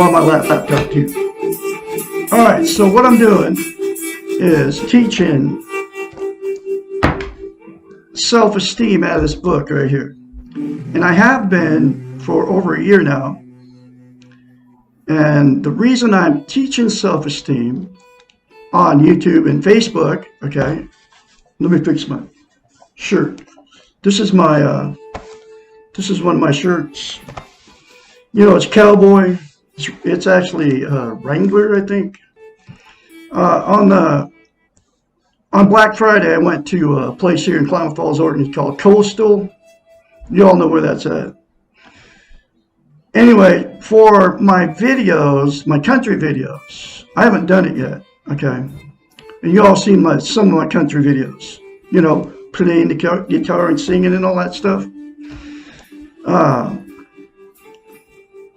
on my laptop too. All right, so what I'm doing is teaching self-esteem out of this book right here. And I have been for over a year now. And the reason I'm teaching self-esteem on YouTube and Facebook, okay, let me fix my shirt. This is my, this is one of my shirts. You know, it's cowboy. It's actually Wrangler, I think. On Black Friday, I went to a place here in Klamath Falls, Oregon. It's called Coastal. You all know where that's at. Anyway, for my videos, my country videos, I haven't done it yet, okay? And you all seen some of my country videos. You know, playing the guitar and singing and all that stuff.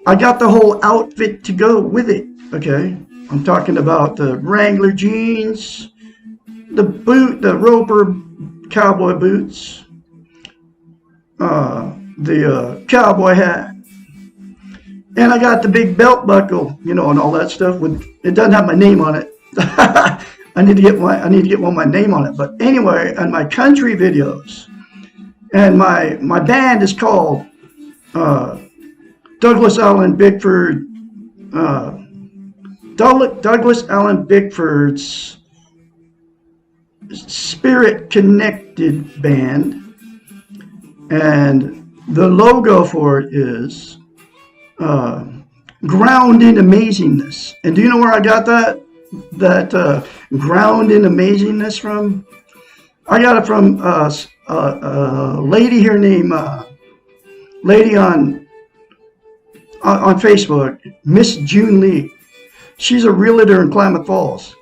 I got the whole outfit to go with it, okay? I'm talking about the Wrangler jeans, the Roper cowboy boots, the cowboy hat, and I got the big belt buckle, you know, and all that stuff. It doesn't have my name on it. I need to get one with my name on it. But anyway, on my country videos, and my band is called Douglas Allen Bickford, Douglas Allen Bickford's Spirit Connected Band, and the logo for it is Ground in Amazingness. And do you know where I got that ground in amazingness from? I got it from a lady here named lady on Facebook, Miss June Lee. She's a realtor in Klamath Falls,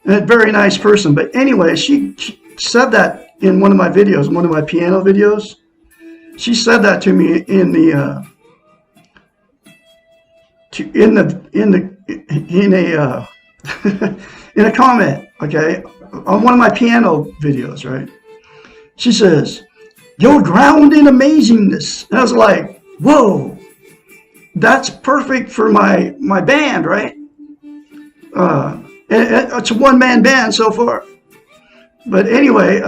and a very nice person. But anyway, she said that in one of my videos, one of my piano videos. She said that to me in a comment, okay, on one of my piano videos, right? She says, "You're ground in amazingness." And I was like, whoa, that's perfect for my band, right? It's a one-man band so far. But anyway,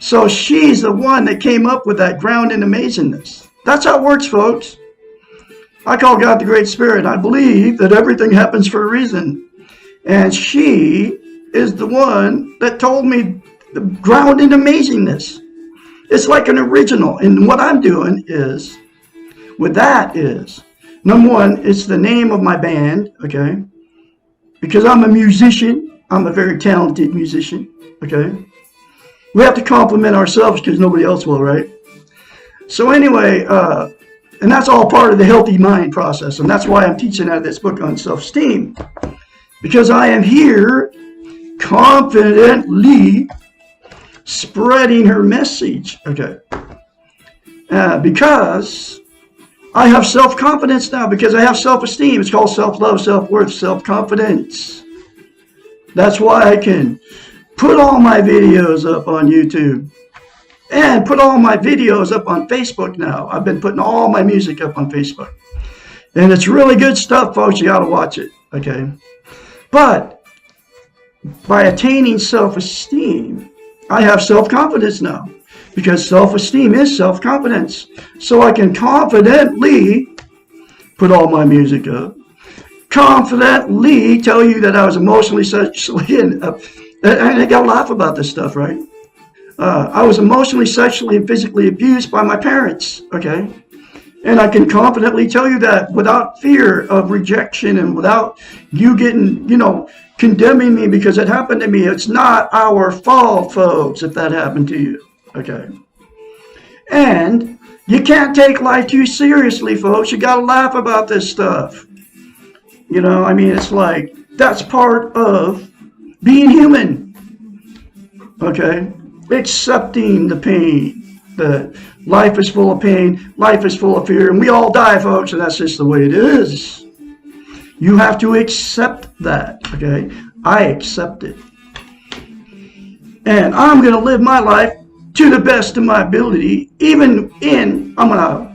so she's the one that came up with that ground in amazingness. That's how it works, folks. I call God the Great Spirit. I believe that everything happens for a reason. And she is the one that told me the ground in amazingness. It's like an original. And what I'm doing is, with that is, number one, it's the name of my band, okay? Because I'm a musician. I'm a very talented musician, okay? We have to compliment ourselves because nobody else will, right? So anyway, and that's all part of the healthy mind process. And that's why I'm teaching out of this book on self-esteem. Because I am here confidently spreading her message, okay? Because I have self-confidence now, because I have self-esteem. It's called self-love, self-worth, self-confidence. That's why I can put all my videos up on YouTube and put all my videos up on Facebook now. I've been putting all my music up on Facebook. And it's really good stuff, folks. You got to watch it, okay? But by attaining self-esteem, I have self-confidence now, because self-esteem is self-confidence. So I can confidently put all my music up, confidently tell you that I was emotionally, sexually, and I got to laugh about this stuff, right? I was emotionally, sexually, and physically abused by my parents, okay? And I can confidently tell you that without fear of rejection and without you getting, condemning me because it happened to me. It's not our fault, folks, if that happened to you, okay? And you can't take life too seriously, folks. You got to laugh about this stuff. It's like, that's part of being human, okay? Accepting the pain. That life is full of pain, life is full of fear, and we all die, folks, and that's just the way it is. You have to accept that, okay? I accept it. And I'm going to live my life to the best of my ability, I'm going to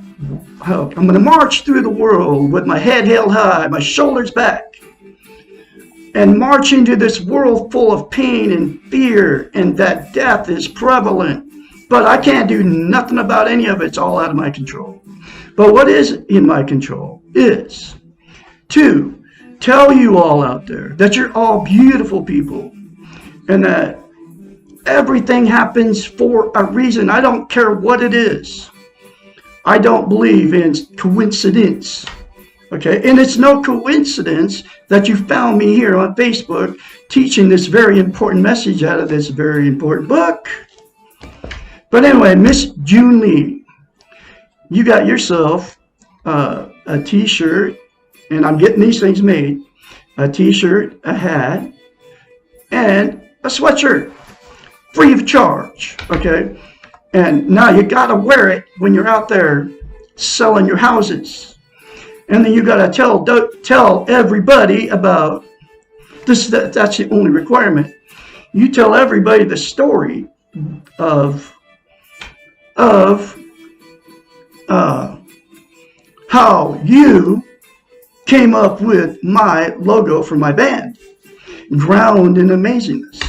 going to march through the world with my head held high, my shoulders back, and march into this world full of pain and fear, and that death is prevalent. But I can't do nothing about any of it. It's all out of my control. But what is in my control is to tell you all out there that you're all beautiful people, and that everything happens for a reason. I don't care what it is. I don't believe in coincidence. Okay, and it's no coincidence that you found me here on Facebook teaching this very important message out of this very important book. But anyway, Miss June Lee, you got yourself a t-shirt, and I'm getting these things made, a t-shirt, a hat, and a sweatshirt, free of charge, okay? And now you got to wear it when you're out there selling your houses. And then you got to tell everybody about this. That's the only requirement. You tell everybody the story of how you came up with my logo for my band, Ground in Amazingness.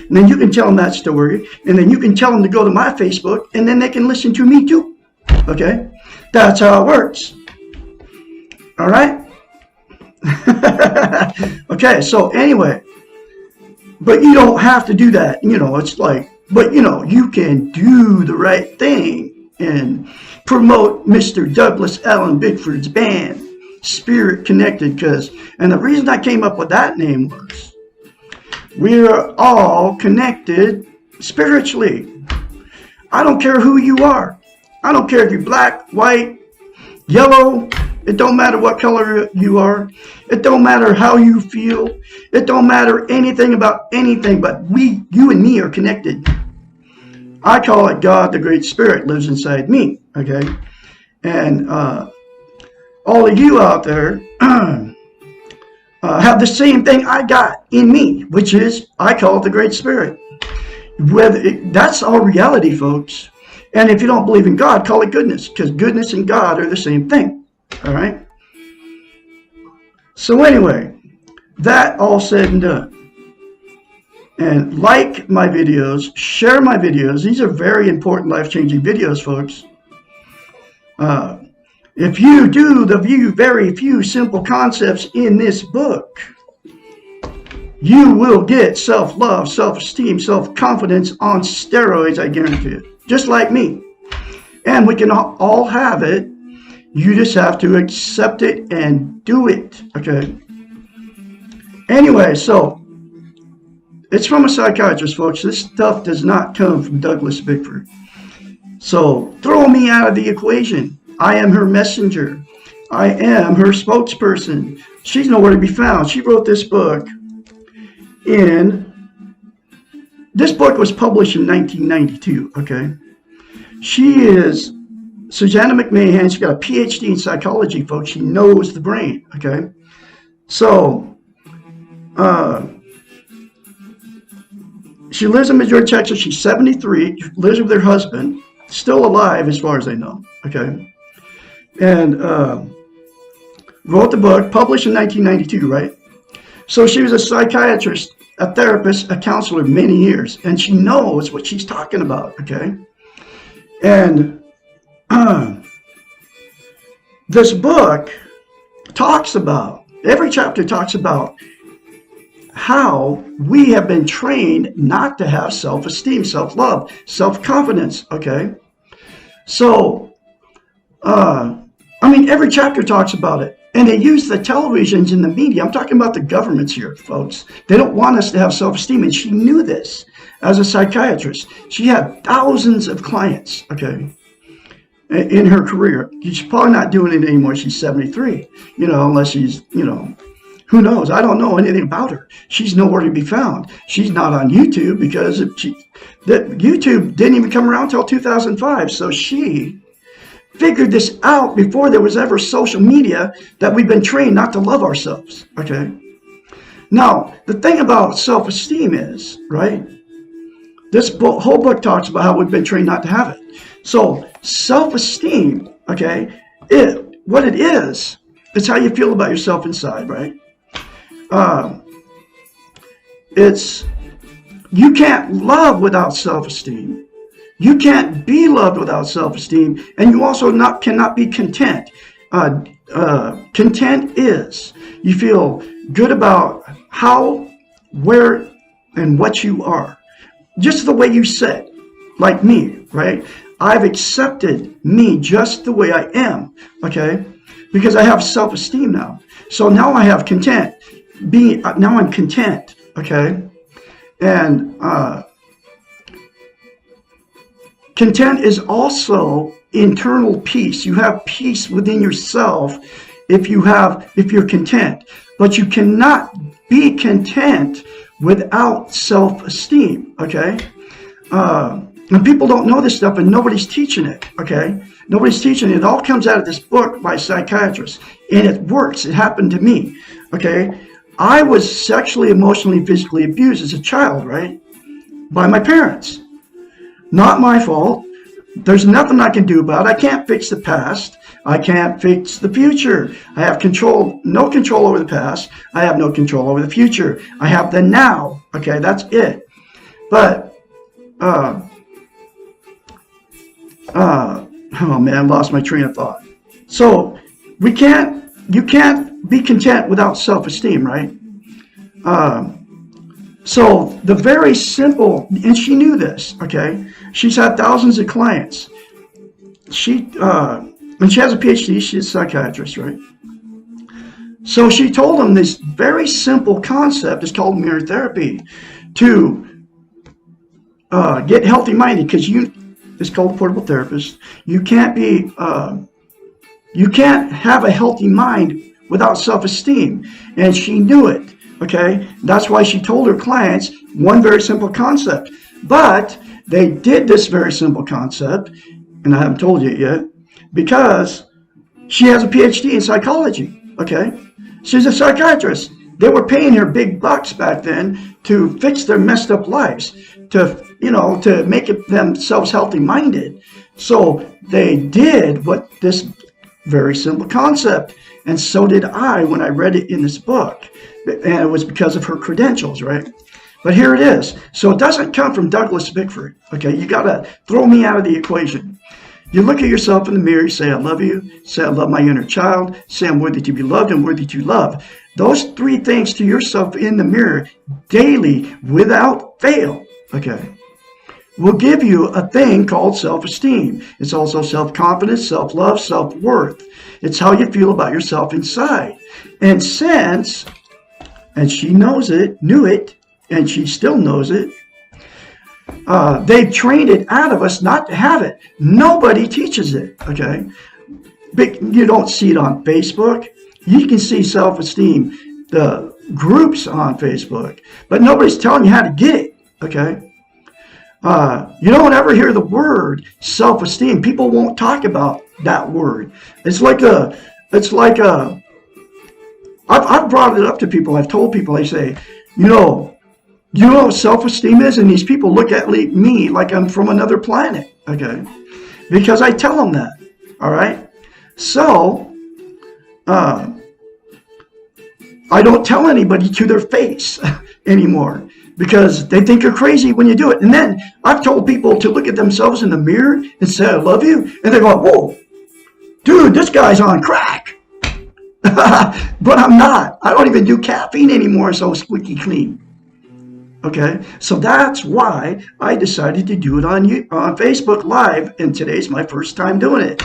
And then you can tell them that story, and then you can tell them to go to my Facebook, and then they can listen to me too. Okay? That's how it works. All right? Okay, so anyway, but you don't have to do that. You know, it's like, but you know, you can do the right thing and promote Mr. Douglas Allen Bickford's band, Spirit Connected, and the reason I came up with that name was we're all connected spiritually. I don't care who you are. I don't care if you're black, white, yellow. It don't matter what color you are. It don't matter how you feel. It don't matter anything about anything, but you and me are connected. I call it God, the Great Spirit, lives inside me, okay? And all of you out there have the same thing I got in me, which is, I call it the Great Spirit. That's our reality, folks. And if you don't believe in God, call it goodness, because goodness and God are the same thing. All right. So anyway, that all said and done. And like my videos, share my videos. These are very important, life-changing videos, folks. If you do the very few simple concepts in this book, you will get self-love, self-esteem, self-confidence on steroids, I guarantee it. Just like me. And we can all have it. You just have to accept it and do it, okay? Anyway, so it's from a psychiatrist, folks. This stuff does not come from Douglas Bickford. So throw me out of the equation. I am her messenger. I am her spokesperson. She's nowhere to be found. She wrote this book this book was published in 1992, okay? She is Susanna McMahon. She's got a PhD in psychology, folks. She knows the brain, okay? So, she lives in Majority, Texas. She's 73, lives with her husband, still alive as far as I know, okay? And wrote the book, published in 1992, right? So she was a psychiatrist, a therapist, a counselor many years, and she knows what she's talking about, okay? And this book talks about, every chapter talks about how we have been trained not to have self-esteem, self-love, self-confidence, okay? So, every chapter talks about it. And they use the televisions and the media. I'm talking about the governments here, folks. They don't want us to have self-esteem. And she knew this as a psychiatrist. She had thousands of clients, okay, in her career. She's probably not doing it anymore. She's 73, unless she's, who knows? I don't know anything about her. She's nowhere to be found. She's not on YouTube because YouTube didn't even come around until 2005. So she figured this out before there was ever social media, that we've been trained not to love ourselves, okay? Now, the thing about self-esteem is, right, this whole book talks about how we've been trained not to have it. So self-esteem, okay, what it is, it's how you feel about yourself inside, right? It's you can't love without self-esteem. You can't be loved without self-esteem, and you also cannot be content. Content is you feel good about how, where, and what you are. Just the way you said, like me, right? I've accepted me just the way I am, okay? Because I have self-esteem now. So now I have content. Now I'm content, okay? And content is also internal peace. You have peace within yourself if you're content. But you cannot be content without self-esteem, okay? And people don't know this stuff, and nobody's teaching it, okay? Nobody's teaching it. It all comes out of this book by psychiatrists, and it works. It happened to me, okay? I was sexually, emotionally, physically abused as a child, right? By my parents. Not my fault. There's nothing I can do about it. I can't fix the past. I can't fix the future. I have no control over the past. I have no control over the future. I have the now. Okay, that's it. But, oh man, I lost my train of thought. So you can't be content without self-esteem, right? So the very simple, and she knew this, okay? She's had thousands of clients. And she has a PhD, she's a psychiatrist, right? So she told them this very simple concept, it's called mirror therapy, to get healthy minded, because it's called a portable therapist. You can't have a healthy mind without self-esteem. And she knew it. Okay, that's why she told her clients one very simple concept. But they did this very simple concept, and I haven't told you it yet, because she has a PhD in psychology. Okay, she's a psychiatrist. They were paying her big bucks back then to fix their messed up lives, to make themselves healthy minded. So they did this very simple concept, and so did I when I read it in this book. And it was because of her credentials, right? But here it is. So it doesn't come from Douglas Bickford, okay? You got to throw me out of the equation. You look at yourself in the mirror, you say, I love you, say, I love my inner child, say, I'm worthy to be loved and worthy to love. Those three things to yourself in the mirror daily without fail, okay, will give you a thing called self-esteem. It's also self-confidence, self-love, self-worth. It's how you feel about yourself inside. And and she knew it, and she still knows it. They've trained it out of us not to have it. Nobody teaches it, okay? But you don't see it on Facebook. You can see self-esteem, the groups on Facebook, but nobody's telling you how to get it, okay? You don't ever hear the word self-esteem. People won't talk about that word. I've brought it up to people. I've told people, I say, you know what self-esteem is? And these people look at me like I'm from another planet, okay? Because I tell them that, all right? So, I don't tell anybody to their face anymore, because they think you're crazy when you do it. And then I've told people to look at themselves in the mirror and say, I love you. And they go, whoa, dude, this guy's on crack. But I'm not. I don't even do caffeine anymore, so squeaky clean. Okay, so that's why I decided to do it on Facebook Live, and today's my first time doing it.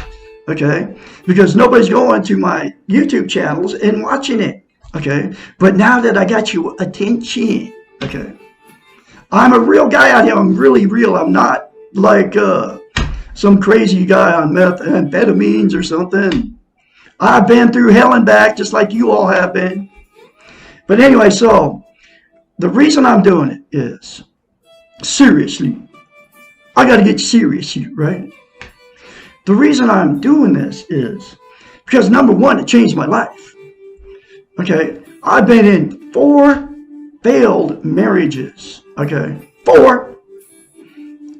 Okay, because nobody's going to my YouTube channels and watching it. Okay, but now that I got your attention, okay, I'm a real guy out here. I'm really real. I'm not like some crazy guy on methamphetamines or something. I've been through hell and back just like you all have been. But anyway, so the reason I'm doing it is, seriously, I got to get serious here, right? The reason I'm doing this is because, number one, it changed my life. Okay, I've been in 4 failed marriages, okay? 4,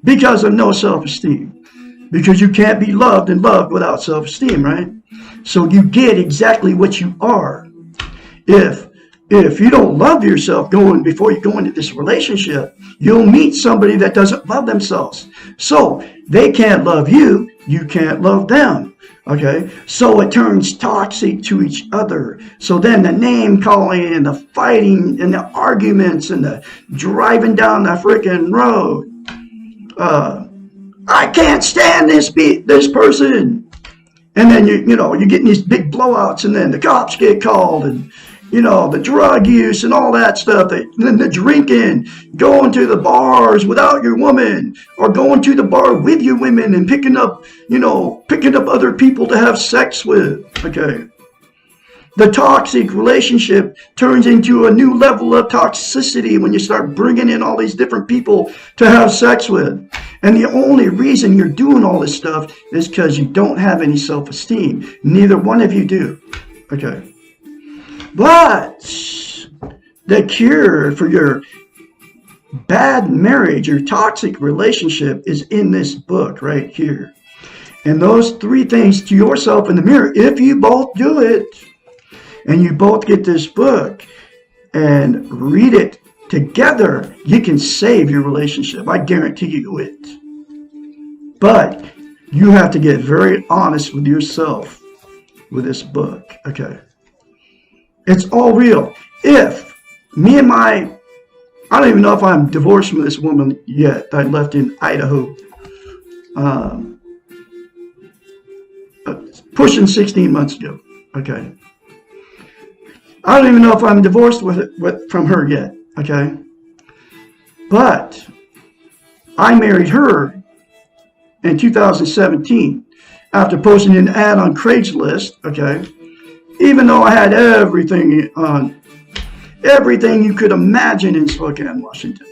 because of no self-esteem. Because you can't be loved and loved without self-esteem, right? So you get exactly what you are. If you don't love yourself before you go into this relationship, you'll meet somebody that doesn't love themselves. So they can't love you, you can't love them. Okay, so it turns toxic to each other. So then the name calling and the fighting and the arguments and the driving down the freaking road. I can't stand this person. And then you're getting these big blowouts, and then the cops get called, and the drug use and all that stuff. And then the drinking, going to the bars without your woman, or going to the bar with your women and picking up other people to have sex with. Okay. The toxic relationship turns into a new level of toxicity when you start bringing in all these different people to have sex with. And the only reason you're doing all this stuff is because you don't have any self-esteem. Neither one of you do. Okay. But the cure for your bad marriage, your toxic relationship, is in this book right here. And those 3 things to yourself in the mirror, if you both do it, and you both get this book and read it together, you can save your relationship. I guarantee you it. But you have to get very honest with yourself with this book. Okay. It's all real. If me and I don't even know if I'm divorced from this woman yet. I left in Idaho. Pushing 16 months ago. Okay. I don't even know if I'm divorced from her yet. Okay. But I married her in 2017 after posting an ad on Craigslist. Okay. Even though I had everything you could imagine in Spokane, Washington.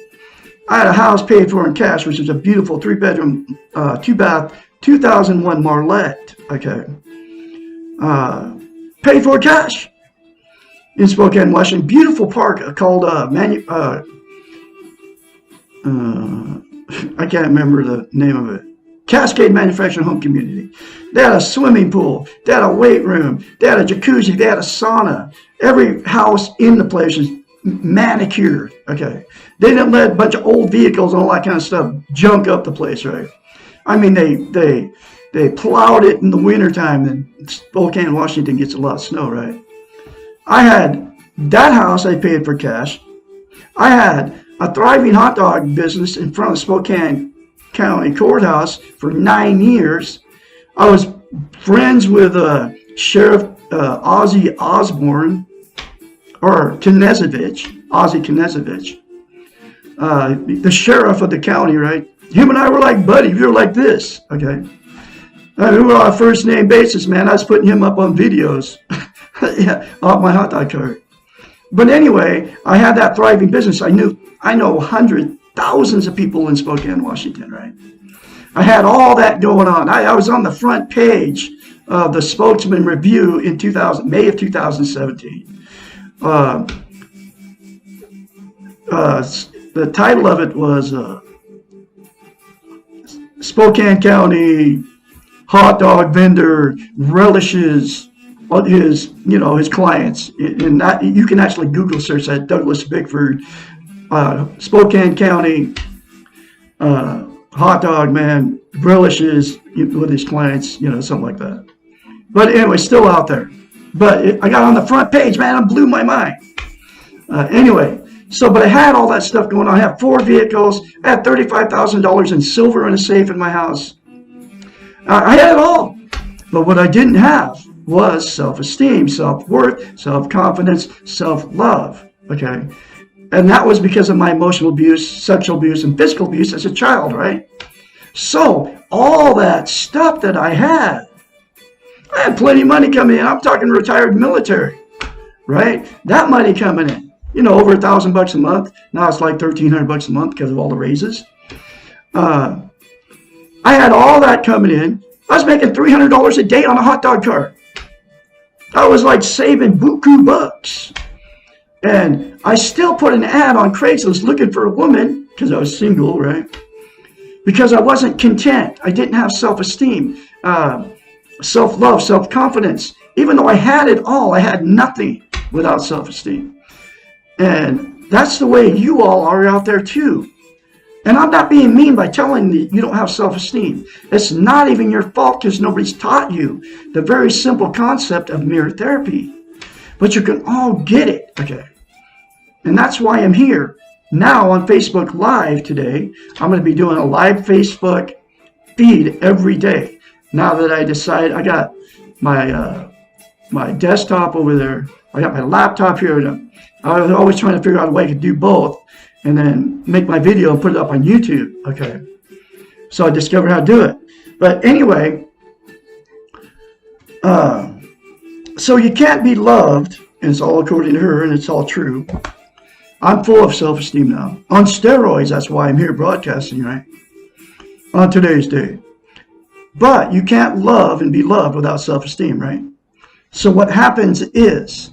I had a house paid for in cash, which is a beautiful 3-bedroom, 2-bath, 2001 Marlette. Okay. Paid for cash in Spokane, Washington. Beautiful park called I can't remember the name of it. Cascade Manufacturing Home Community. They had a swimming pool. They had a weight room. They had a jacuzzi. They had a sauna. Every house in the place was manicured. Okay. They didn't let a bunch of old vehicles and all that kind of stuff junk up the place, right? I mean, they plowed it in the wintertime, and Spokane, Washington gets a lot of snow, right? I had that house I paid for cash. I had a thriving hot dog business in front of Spokane County Courthouse for 9 years. I was friends with Sheriff Ozzy Osborne, or Knezevich, Ozzy Knezevich, the sheriff of the county, right? Him and I were like buddies. We were like this, okay? We were on a first name basis, man. I was putting him up on videos yeah, off my hot dog cart. But anyway, I had that thriving business. I know thousands of people in Spokane, Washington, right? I had all that going on. I was on the front page of the Spokesman Review in May of 2017. The title of it was Spokane County hot dog vendor relishes his clients. And that, you can actually Google search that, Douglas Bickford, Spokane County hot dog man relishes with his clients, something like that. But anyway, still out there. But I got on the front page, man. It blew my mind. Anyway, but I had all that stuff going on. I had 4 vehicles. I had $35,000 in silver in a safe in my house. I had it all. But what I didn't have was self-esteem, self-worth, self-confidence, self-love. Okay? And that was because of my emotional abuse, sexual abuse, and physical abuse as a child, right? So all that stuff that I had plenty of money coming in. I'm talking retired military, right? That money coming in, over $1,000 a month. Now it's like $1,300 a month because of all the raises. I had all that coming in. I was making $300 a day on a hot dog cart. I was like saving buku bucks. And I still put an ad on Craigslist looking for a woman because I was single, right? Because I wasn't content. I didn't have self-esteem. self-love, self-confidence. Even though I had it all, I had nothing without self-esteem. And that's the way you all are out there too. And I'm not being mean by telling you you don't have self-esteem. It's not even your fault because nobody's taught you the very simple concept of mirror therapy. But you can all get it, okay? And that's why I'm here now on Facebook Live today. I'm going to be doing a live Facebook feed every day. Now that I decide, I got my desktop over there. I got my laptop here. I was always trying to figure out a way to do both and then make my video and put it up on YouTube. Okay. So I discovered how to do it. But anyway, so you can't be loved, and it's all according to her, and it's all true. I'm full of self-esteem now. On steroids, that's why I'm here broadcasting, right? On today's day. But you can't love and be loved without self-esteem, right? So what happens is,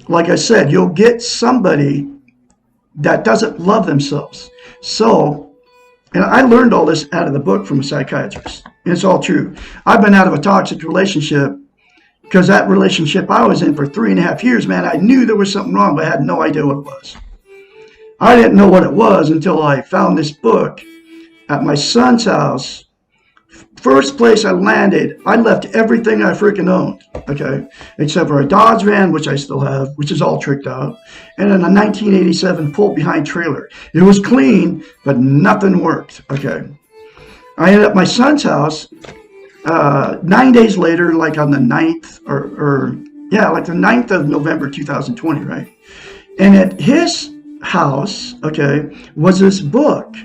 like I said, you'll get somebody that doesn't love themselves. So, and I learned all this out of the book from a psychiatrist. And it's all true. I've been out of a toxic relationship because that relationship I was in for 3.5 years, man, I knew there was something wrong, but I had no idea what it was. I didn't know what it was until I found this book at my son's house. First place I landed, I left everything I freaking owned, okay, except for a Dodge van, which I still have, which is all tricked out, and then a 1987 pull-behind trailer. It was clean, but nothing worked, okay. I ended up at my son's house 9 days later, like on the 9th, like the 9th of November 2020, right? And at his house, okay, was this book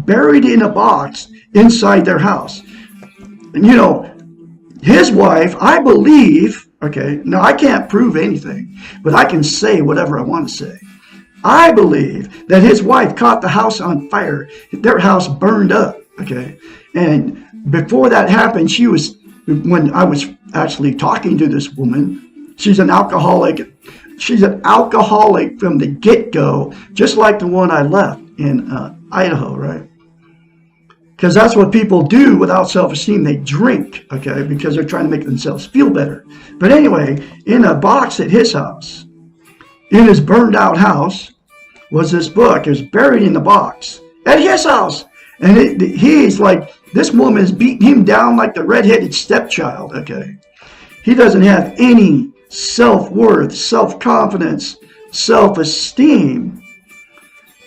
buried in a box inside their house. And you know, his wife, I believe, okay, now I can't prove anything, but I can say whatever I want to say. I believe that his wife caught the house on fire. Their house burned up, okay? And before that happened, when I was actually talking to this woman, she's an alcoholic. She's an alcoholic from the get-go, just like the one I left in Idaho, right? Because that's what people do without self-esteem. They drink, okay, because they're trying to make themselves feel better. But anyway, in a box at his house, in his burned out house, was this book. It was buried in the box at his house. And he's like, this woman is beating him down like the redheaded stepchild, okay? He doesn't have any self-worth, self-confidence, self-esteem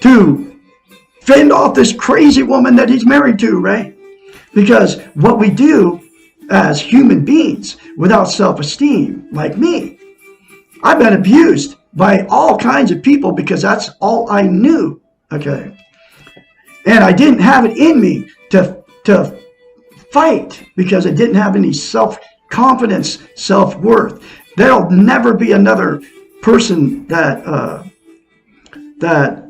to fend off this crazy woman that he's married to, right? Because what we do as human beings without self-esteem, like me, I've been abused by all kinds of people because that's all I knew, okay? And I didn't have it in me to fight because I didn't have any self-confidence, self-worth. There'll never be another person that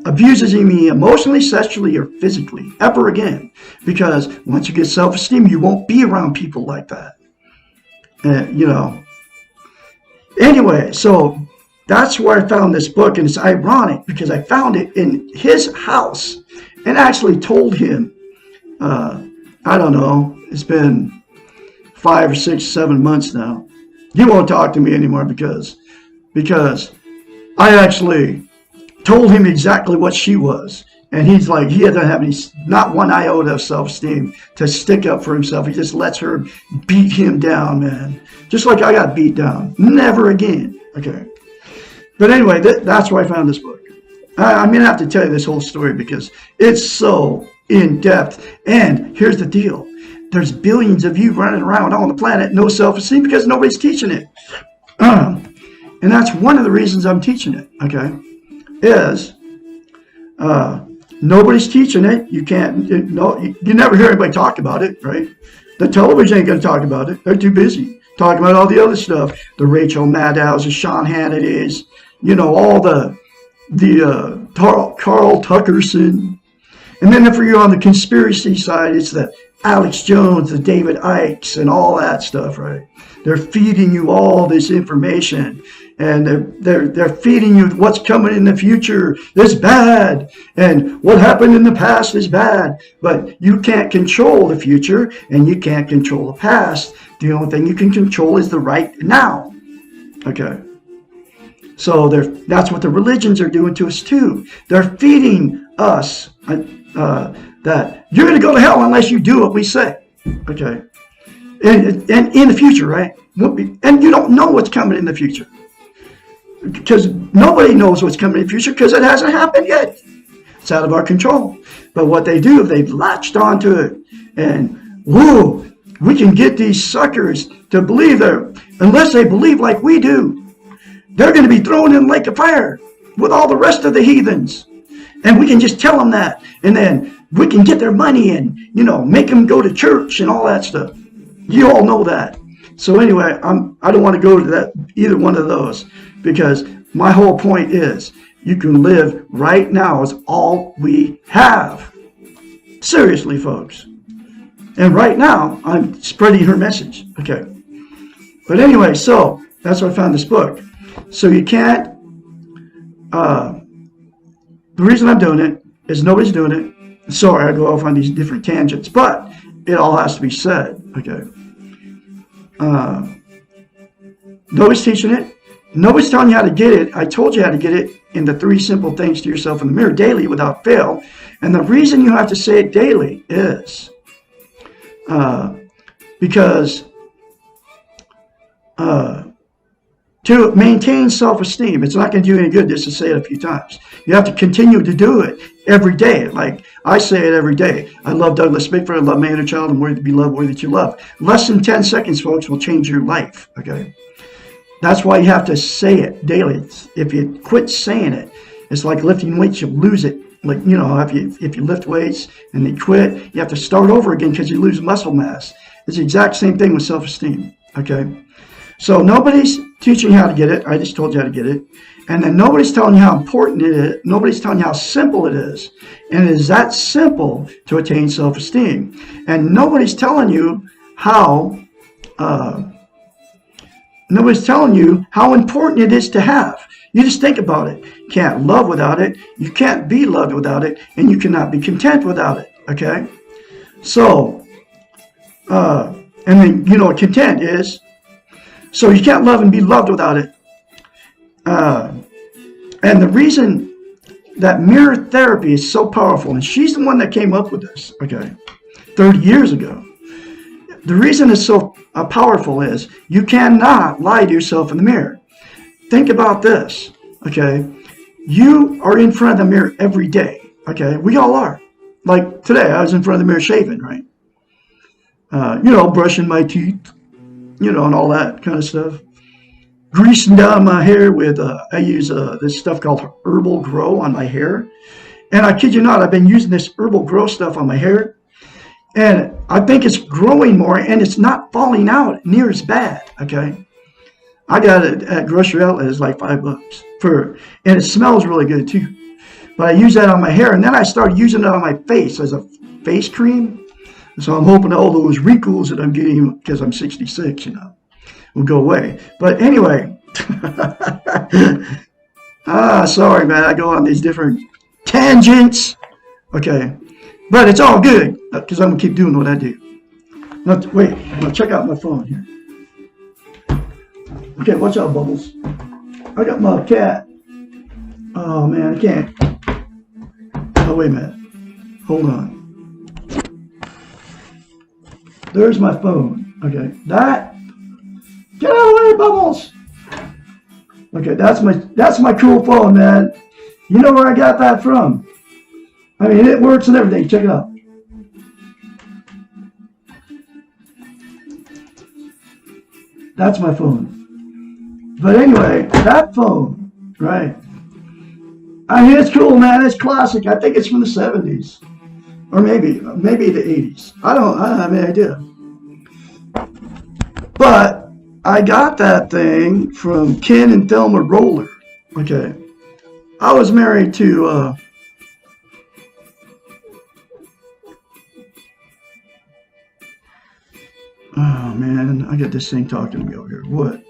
abuses me emotionally, sexually, or physically ever again. Because once you get self-esteem, you won't be around people like that. You know. Anyway, so that's where I found this book, and it's ironic because I found it in his house and actually told him, I don't know, it's been 5 or 6, 7 months now. He won't talk to me anymore because I actually told him exactly what she was. And he's like, he doesn't have not one iota of self-esteem to stick up for himself. He just lets her beat him down, man. Just like I got beat down. Never again. Okay. But anyway, that's why I found this book. I'm going to have to tell you this whole story because it's so in-depth. And here's the deal. There's billions of you running around on the planet, no self-esteem because nobody's teaching it. And that's one of the reasons I'm teaching it, okay, is nobody's teaching it. You can't, you never hear anybody talk about it, right? The television ain't going to talk about it. They're too busy talking about all the other stuff. The Rachel Maddows, the Sean Hannity's, you know, all the Carl Tuckerson. And then if you're on the conspiracy side, it's the Alex Jones, the David Ikes, and all that stuff, right? They're feeding you all this information. and they're feeding you what's coming in the future is bad, and what happened in the past is bad. But you can't control the future, and you can't control the past. The only thing you can control is the right now. Okay. So that's what the religions are doing to us too. They're feeding us that you're going to go to hell unless you do what we say. Okay. And in the future, right? And you don't know what's coming in the future. Because nobody knows what's coming in the future because it hasn't happened yet. It's out of our control. But what they do, they've latched onto it. And, whoa, we can get these suckers to believe that unless they believe like we do, they're going to be thrown in the lake of fire with all the rest of the heathens. And we can just tell them that. And then we can get their money and, make them go to church and all that stuff. You all know that. So anyway, I don't want to go to that either one of those, because my whole point is you can live right now is all we have. Seriously, folks. And right now, I'm spreading her message. Okay. But anyway, so that's why I found this book. So you can't, the reason I'm doing it is nobody's doing it. Sorry, I go off on these different tangents, but it all has to be said. Okay. Nobody's teaching it. Nobody's telling you how to get it. I told you how to get it in the 3 simple things to yourself in the mirror daily without fail. And the reason you have to say it daily is because to maintain self-esteem, it's not going to do you any good just to say it a few times. You have to continue to do it every day. Like I say it every day. I love Douglas Bickford. I love my inner child. I'm worthy to be loved, worthy that you love. Less than 10 seconds, folks, will change your life. Okay. That's why you have to say it daily. If you quit saying it, it's like lifting weights. You lose it. Like, if you lift weights and they quit, you have to start over again because you lose muscle mass. It's the exact same thing with self-esteem. Okay. So nobody's teaching you how to get it. I just told you how to get it. And then nobody's telling you how important it is. Nobody's telling you how simple it is. And it is that simple to attain self-esteem. And nobody's telling you how important it is to have. You just think about it. You can't love without it. You can't be loved without it. And you cannot be content without it. Okay? So, and then, what content is. So you can't love and be loved without it. And the reason that mirror therapy is so powerful, and she's the one that came up with this, okay, 30 years ago. The reason it's so powerful is you cannot lie to yourself in the mirror. Think about this, okay? You are in front of the mirror every day, okay? We all are. Like today, I was in front of the mirror shaving, right? Brushing my teeth, and all that kind of stuff. Greasing down my hair with, I use this stuff called Herbal Grow on my hair. And I kid you not, I've been using this Herbal Grow stuff on my hair. And I think it's growing more, and it's not falling out near as bad, okay? I got it at grocery outlet. It's like $5 and it smells really good too. But I use that on my hair, and then I started using it on my face as a face cream. So I'm hoping all those wrinkles that I'm getting because I'm 66, will go away. But anyway, sorry, man. I go on these different tangents. Okay. But it's all good because I'm going to keep doing what I do. Now, wait, I'm going to check out my phone here. Okay, watch out, Bubbles. I got my cat. Oh, man, I can't. Oh, wait a minute. Hold on. There's my phone. Okay, get out of the way, Bubbles. Okay, that's my cool phone, man. You know where I got that from? I mean, it works and everything. Check it out. That's my phone. But anyway, that phone, right? I mean, it's cool, man. It's classic. I think it's from the 70s. Or maybe the 80s. I don't have any idea. But I got that thing from Ken and Thelma Roller. Okay. I was married to oh man, I got this thing talking to me over here. What?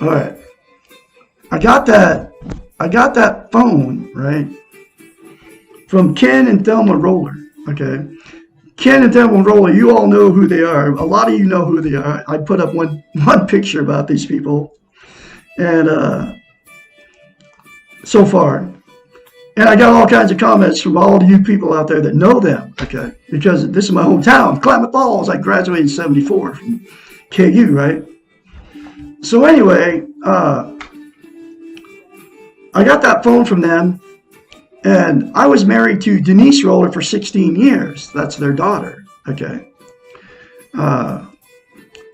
All right. I got that phone, right, from Ken and Thelma Roller. Okay. Ken and Thelma Roller, you all know who they are. A lot of you know who they are. I put up one picture about these people. And so far. And I got all kinds of comments from all of you people out there that know them, okay? Because this is my hometown, Klamath Falls. I graduated in 74 from KU, right? So anyway, I got that phone from them, and I was married to Denise Roller for 16 years. That's their daughter, okay? And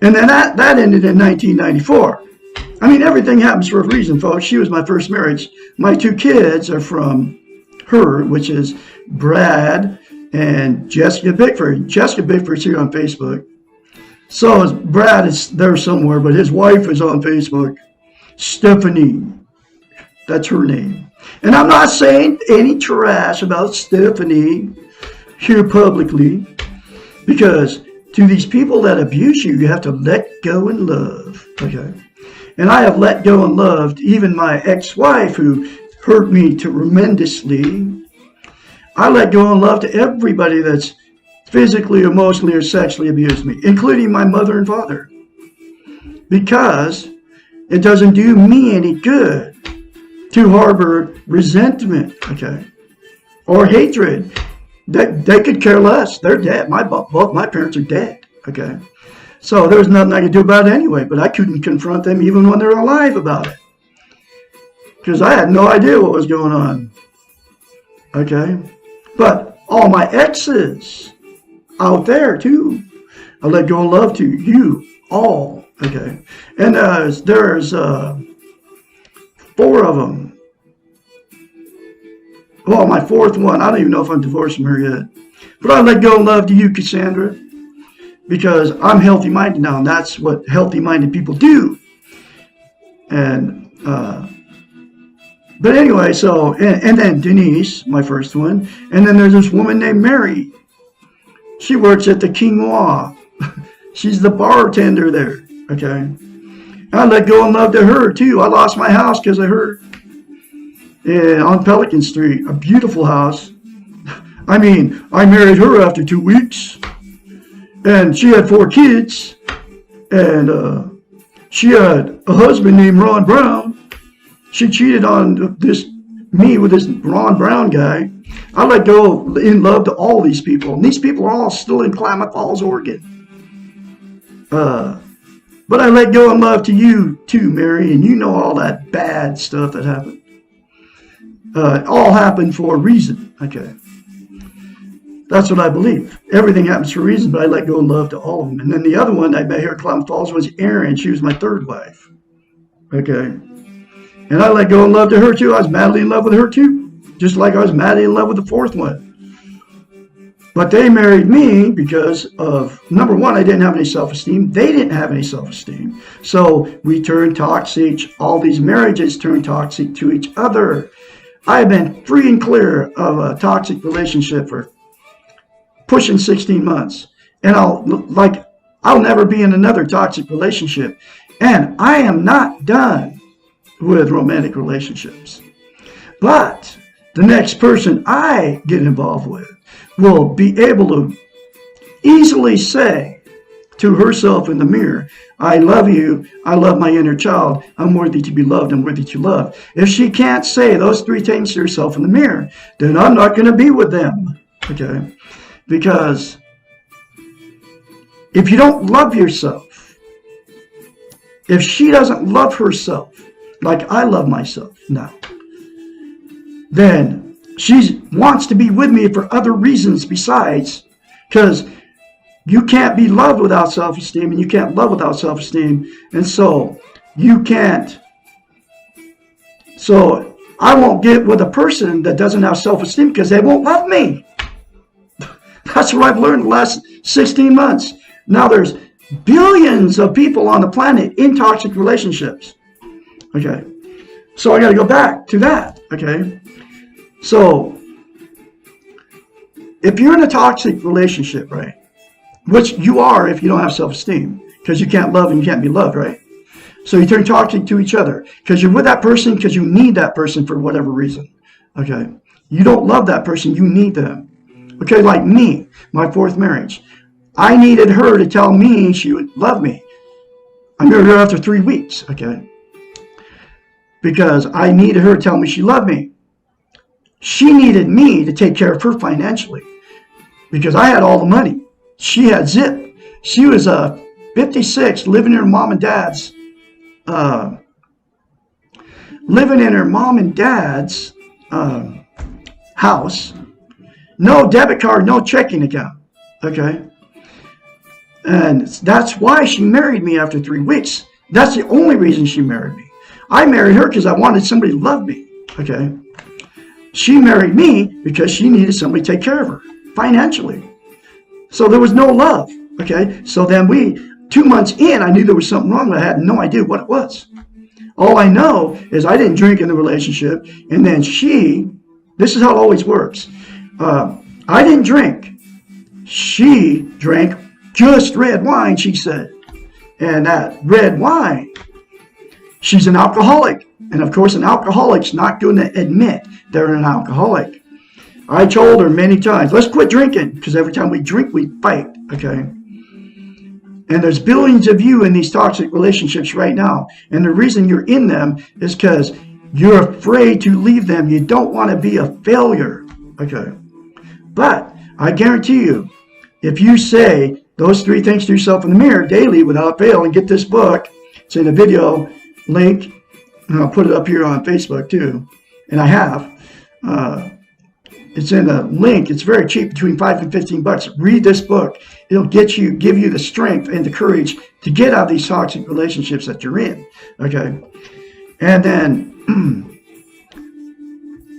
then that ended in 1994. I mean, everything happens for a reason, folks. She was my first marriage. My two kids are from her, which is Brad and Jessica Bickford. Jessica Bickford's here on Facebook. So Brad is there somewhere, but his wife is on Facebook. Stephanie. That's her name. And I'm not saying any trash about Stephanie here publicly, because to these people that abuse you, you have to let go and love, okay? And I have let go and loved even my ex-wife who hurt me tremendously. I let go and love to everybody that's physically, emotionally, or sexually abused me, including my mother and father. Because it doesn't do me any good to harbor resentment, okay, or hatred. They could care less. They're dead. Both my parents are dead, okay. So there was nothing I could do about it anyway, but I couldn't confront them even when they were alive about it. Because I had no idea what was going on. Okay? But all my exes out there too, I let go of love to you all. Okay? And there's 4 of them. Well, my 4th one, I don't even know if I'm divorced from her yet. But I let go of love to you, Cassandra. Because I'm healthy-minded now, and that's what healthy-minded people do. And, but anyway, so, and then Denise, my first one, and then there's this woman named Mary. She works at the Quinoa. She's the bartender there, okay? I let go and love to her, too. I lost my house because of her. And on Pelican Street, a beautiful house. I mean, I married her after 2 weeks. And she had 4 kids, and she had a husband named Ron Brown. She cheated on me with this Ron Brown guy. I let go in love to all these people, and these people are all still in Klamath Falls, Oregon. But I let go in love to you too, Mary, and you know all that bad stuff that happened. It all happened for a reason, okay? That's what I believe. Everything happens for a reason, but I let go and love to all of them. And then the other one I met here at Klamath Falls was Erin. She was my 3rd wife. Okay. And I let go and love to her too. I was madly in love with her too. Just like I was madly in love with the 4th one. But they married me because of, number one, I didn't have any self-esteem. They didn't have any self-esteem. So we turned toxic. All these marriages turned toxic to each other. I have been free and clear of a toxic relationship for pushing 16 months. And I'll never be in another toxic relationship. And I am not done with romantic relationships. But the next person I get involved with will be able to easily say to herself in the mirror, I love you, I love my inner child, I'm worthy to be loved, I'm worthy to love. If she can't say those 3 things to herself in the mirror, then I'm not going to be with them. Okay? Because if you don't love yourself, if she doesn't love herself like I love myself now, then she wants to be with me for other reasons besides, because you can't be loved without self-esteem, and you can't love without self-esteem, and so you can't. So I won't get with a person that doesn't have self-esteem because they won't love me. That's what I've learned the last 16 months. Now there's billions of people on the planet in toxic relationships. Okay. So I got to go back to that. Okay. So if you're in a toxic relationship, right, which you are if you don't have self-esteem, because you can't love and you can't be loved, right? So you turn toxic to each other because you're with that person because you need that person for whatever reason. Okay. You don't love that person. You need them. Okay. Like me, my fourth marriage. I needed her to tell me she would love me. I married her after 3 weeks. Okay. Because I needed her to tell me she loved me. She needed me to take care of her financially because I had all the money. She had zip. She was 56, living in her mom and dad's house. No debit card, no checking account. Okay. And that's why she married me after 3 weeks. That's the only reason she married me. I married her because I wanted somebody to love me. Okay. She married me because she needed somebody to take care of her financially. So there was no love. Okay. So then 2 months in, I knew there was something wrong, but I had no idea what it was. All I know is I didn't drink in the relationship. And then this is how it always works. I didn't drink. She drank just red wine, she said. And that red wine, she's an alcoholic. And of course, an alcoholic's not going to admit they're an alcoholic. I told her many times, let's quit drinking, because every time we drink, we fight. Okay. And there's billions of you in these toxic relationships right now. And the reason you're in them is because you're afraid to leave them. You don't want to be a failure. Okay. But I guarantee you, if you say those 3 things to yourself in the mirror daily without fail and get this book, it's in a video link, and I'll put it up here on Facebook too. And I have. It's in a link. It's very cheap, between $5 and $15. Read this book. It'll give you the strength and the courage to get out of these toxic relationships that you're in. Okay. And then,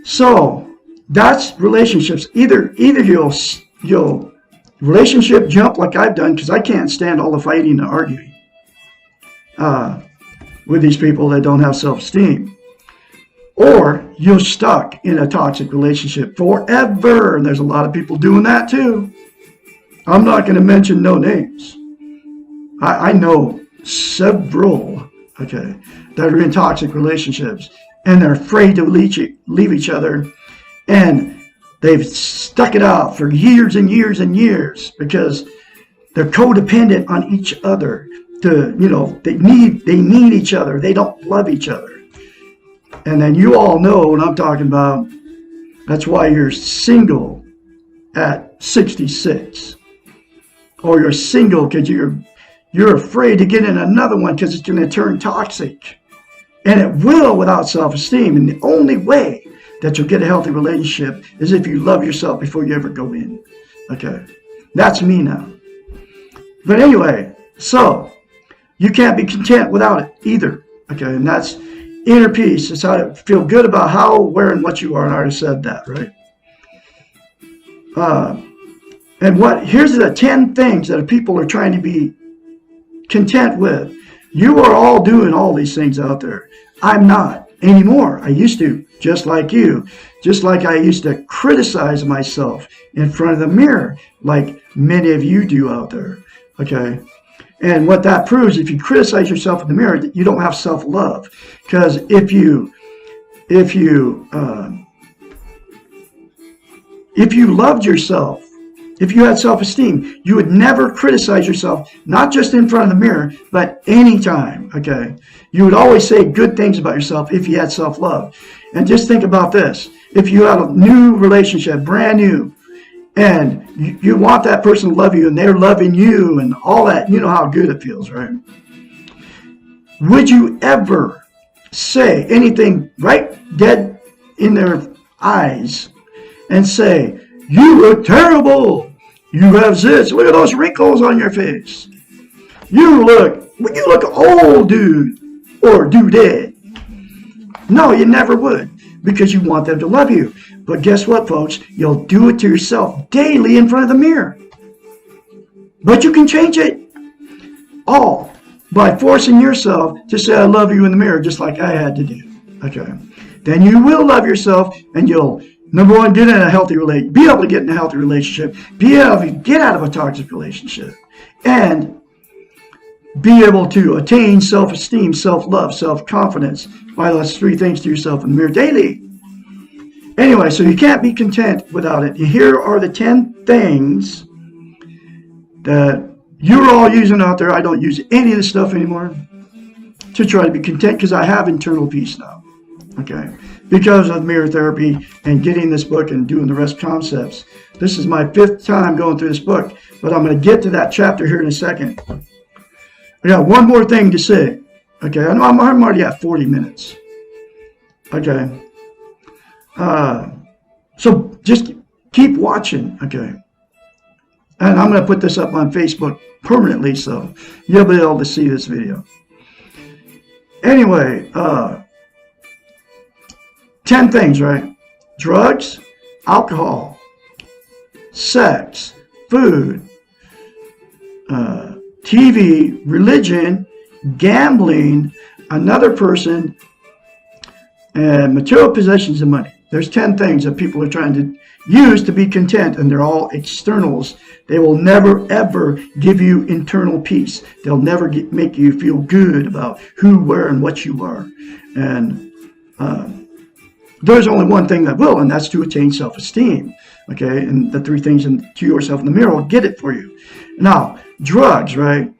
so that's relationships. Either you'll relationship jump like I've done, because I can't stand all the fighting and arguing with these people that don't have self-esteem. Or you're stuck in a toxic relationship forever. And there's a lot of people doing that too. I'm not going to mention no names. I know several, okay, that are in toxic relationships. And they're afraid to leave each other. And they've stuck it out for years and years and years because they're codependent on each other. They need each other. They don't love each other. And then you all know what I'm talking about. That's why you're single at 66. Or you're single because you're afraid to get in another one because it's going to turn toxic. And it will without self-esteem. And the only way that you'll get a healthy relationship is if you love yourself before you ever go in. Okay. That's me now. But anyway, so you can't be content without it either. Okay. And that's inner peace. It's how to feel good about how, where, and what you are. And I already said that, right? Here's the 10 things that people are trying to be content with. You are all doing all these things out there. I'm not anymore. I used to, just like you. Just like I used to criticize myself in front of the mirror, like many of you do out there. Okay? And what that proves, if you criticize yourself in the mirror, that you don't have self-love. Because if you loved yourself, if you had self-esteem, you would never criticize yourself, not just in front of the mirror, but anytime, okay? You would always say good things about yourself if you had self-love. And just think about this. If you had a new relationship, brand new, and you want that person to love you, and they're loving you, and all that, you know how good it feels, right? Would you ever say anything right dead in their eyes and say, you look terrible. You have zits. Look at those wrinkles on your face. You look old, dude, or dudette. No, you never would, because you want them to love you. But guess what, folks? You'll do it to yourself daily in front of the mirror. But you can change it all by forcing yourself to say, I love you in the mirror, just like I had to do. Okay. Then you will love yourself, and you'll, number one, be able to get in a healthy relationship, be able to get out of a toxic relationship. And be able to attain self-esteem, self-love, self-confidence by those three things to yourself in the mirror daily. Anyway, so you can't be content without it. Here are the 10 things that you're all using out there. I don't use any of this stuff anymore to try to be content because I have internal peace now. Okay, because of mirror therapy and getting this book and doing the rest concepts. This is my 5th time going through this book, but I'm going to get to that chapter here in a second. I got one more thing to say. Okay, I know I'm already at 40 minutes. Okay. So just keep watching. Okay. And I'm going to put this up on Facebook permanently, so you'll be able to see this video. Anyway, 10 things, right? Drugs, alcohol, sex, food, TV, religion, gambling, another person, and material possessions and money. There's 10 things that people are trying to use to be content, and they're all externals. They will never, ever give you internal peace. They'll never make you feel good about who, where, and what you are. And there's only one thing that will, and that's to attain self-esteem. Okay, and the 3 things to yourself in the mirror will get it for you. Now, drugs, right?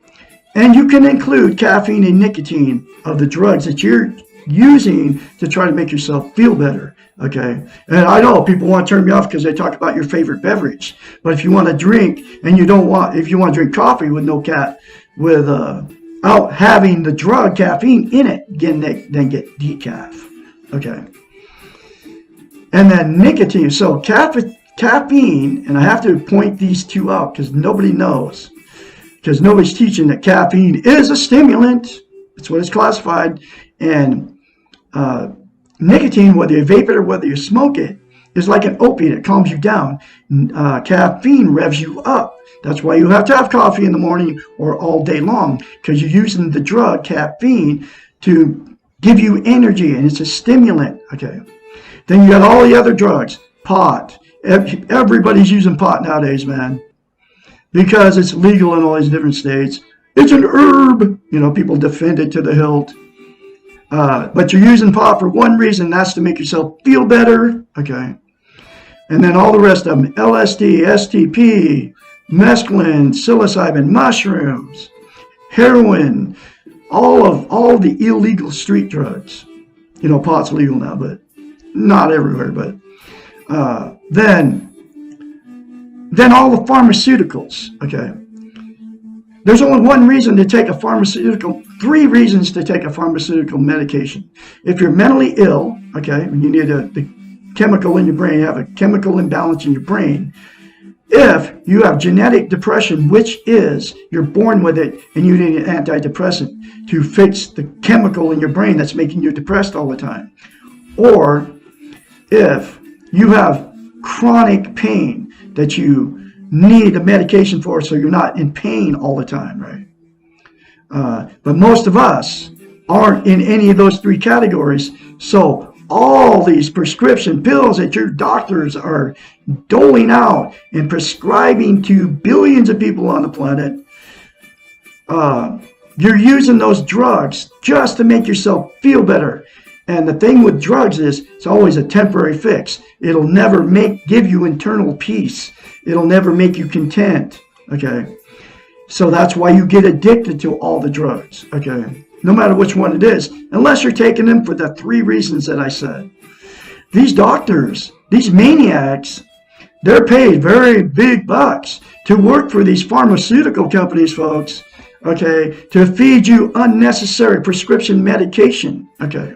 And you can include caffeine and nicotine of the drugs that you're using to try to make yourself feel better. Okay, and I know people want to turn me off because they talk about your favorite beverage. But if you want to drink and you don't want, if you want to drink coffee with no without having the drug caffeine in it, then get decaf. Okay, and then nicotine. So caffeine, and I have to point these 2 out because nobody knows, because nobody's teaching that caffeine is a stimulant. That's what it's classified. And nicotine, whether you vape it or whether you smoke it, is like an opiate. It calms you down. Caffeine revs you up. That's why you have to have coffee in the morning or all day long, because you're using the drug caffeine to give you energy, and it's a stimulant. Okay. Then you got all the other drugs. Pot. Everybody's using pot nowadays, man, because it's legal in all these different states. It's an herb. You know, people defend it to the hilt. But you're using pot for one reason, that's to make yourself feel better. Okay. And then all the rest of them, LSD, STP, mescaline, psilocybin, mushrooms, heroin, all the illegal street drugs. You know, pot's legal now, but not everywhere. But then all the pharmaceuticals. Okay. There's only one reason to take a pharmaceutical, 3 reasons to take a pharmaceutical medication. If you're mentally ill, okay, you need the chemical in your brain, you have a chemical imbalance in your brain. If you have genetic depression, which is you're born with it and you need an antidepressant to fix the chemical in your brain that's making you depressed all the time. Or if you have chronic pain that you need a medication for, so you're not in pain all the time, right? But most of us aren't in any of those 3 categories. So all these prescription pills that your doctors are doling out and prescribing to billions of people on the planet, you're using those drugs just to make yourself feel better. And the thing with drugs is it's always a temporary fix. It'll never give you internal peace. It'll never make you content. Okay. So that's why you get addicted to all the drugs. Okay. No matter which one it is, unless you're taking them for the 3 reasons that I said. These doctors, these maniacs, they're paid very big bucks to work for these pharmaceutical companies, folks. Okay. To feed you unnecessary prescription medication. Okay.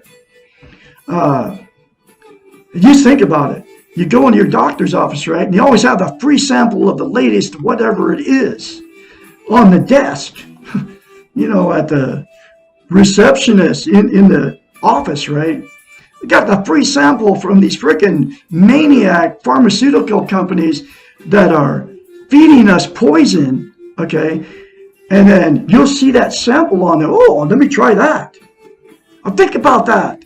Just think about it. You go into your doctor's office, right? And you always have a free sample of the latest whatever it is on the desk, you know, at the receptionist in the office, right? You got the free sample from these freaking maniac pharmaceutical companies that are feeding us poison, okay? And then you'll see that sample on there. Oh, let me try that. Think about that.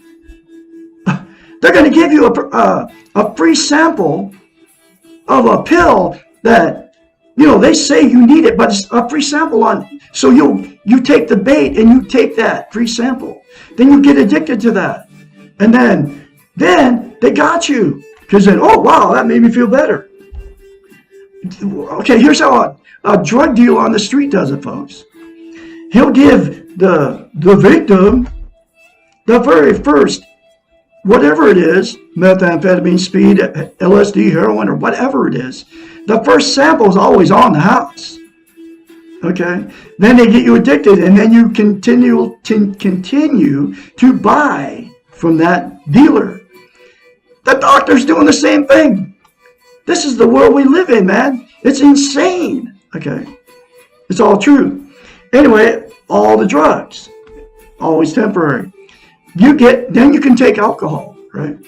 They're going to give you a free sample of a pill that They say you need it, but it's a free sample on. So you take the bait and you take that free sample. Then you get addicted to that. And then they got you. Because then, oh, wow, that made me feel better. Okay, here's how a drug dealer on the street does it, folks. He'll give the victim the very first, whatever it is, methamphetamine, speed, LSD, heroin, or whatever it is, the first sample is always on the house. Okay? Then they get you addicted, and then you continue to buy from that dealer. The doctor's doing the same thing. This is the world we live in, man. It's insane. Okay? It's all true. Anyway, all the drugs, always temporary. Then you can take alcohol, right?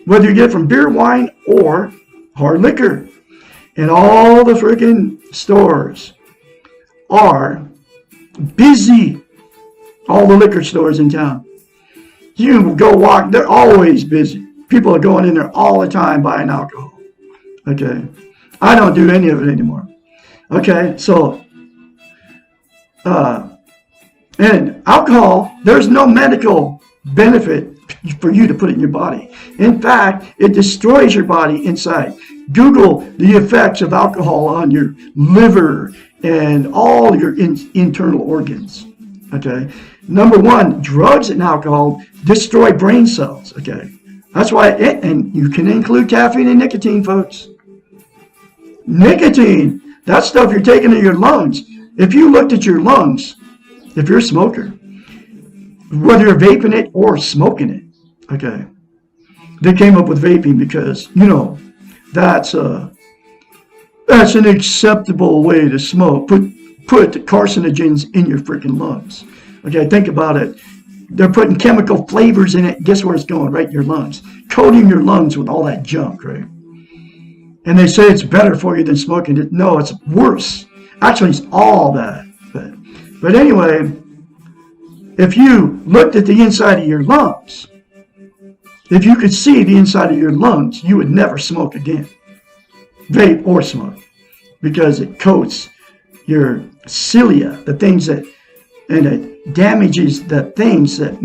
Whether you get it from beer, wine, or hard liquor. And all the freaking stores are busy. All the liquor stores in town. You go walk, they're always busy. People are going in there all the time buying alcohol. Okay. I don't do any of it anymore. Okay, so and alcohol, there's no medical benefit for you to put it in your body. In fact, it destroys your body inside. Google the effects of alcohol on your liver and all your internal organs. Okay. Number one, drugs and alcohol destroy brain cells. Okay. That's why, and you can include caffeine and nicotine, folks. Nicotine, that stuff you're taking in your lungs. If you looked at your lungs, if you're a smoker, whether you're vaping it or smoking it, okay, they came up with vaping because, that's an acceptable way to smoke. Put carcinogens in your freaking lungs. Okay, think about it. They're putting chemical flavors in it. Guess where it's going? Right in your lungs. Coating your lungs with all that junk, right? And they say it's better for you than smoking it. No, it's worse. Actually, it's all bad. But anyway, if you looked at the inside of your lungs, if you could see the inside of your lungs, you would never smoke again. Vape or smoke. Because it coats your cilia, the things that, and it damages the things that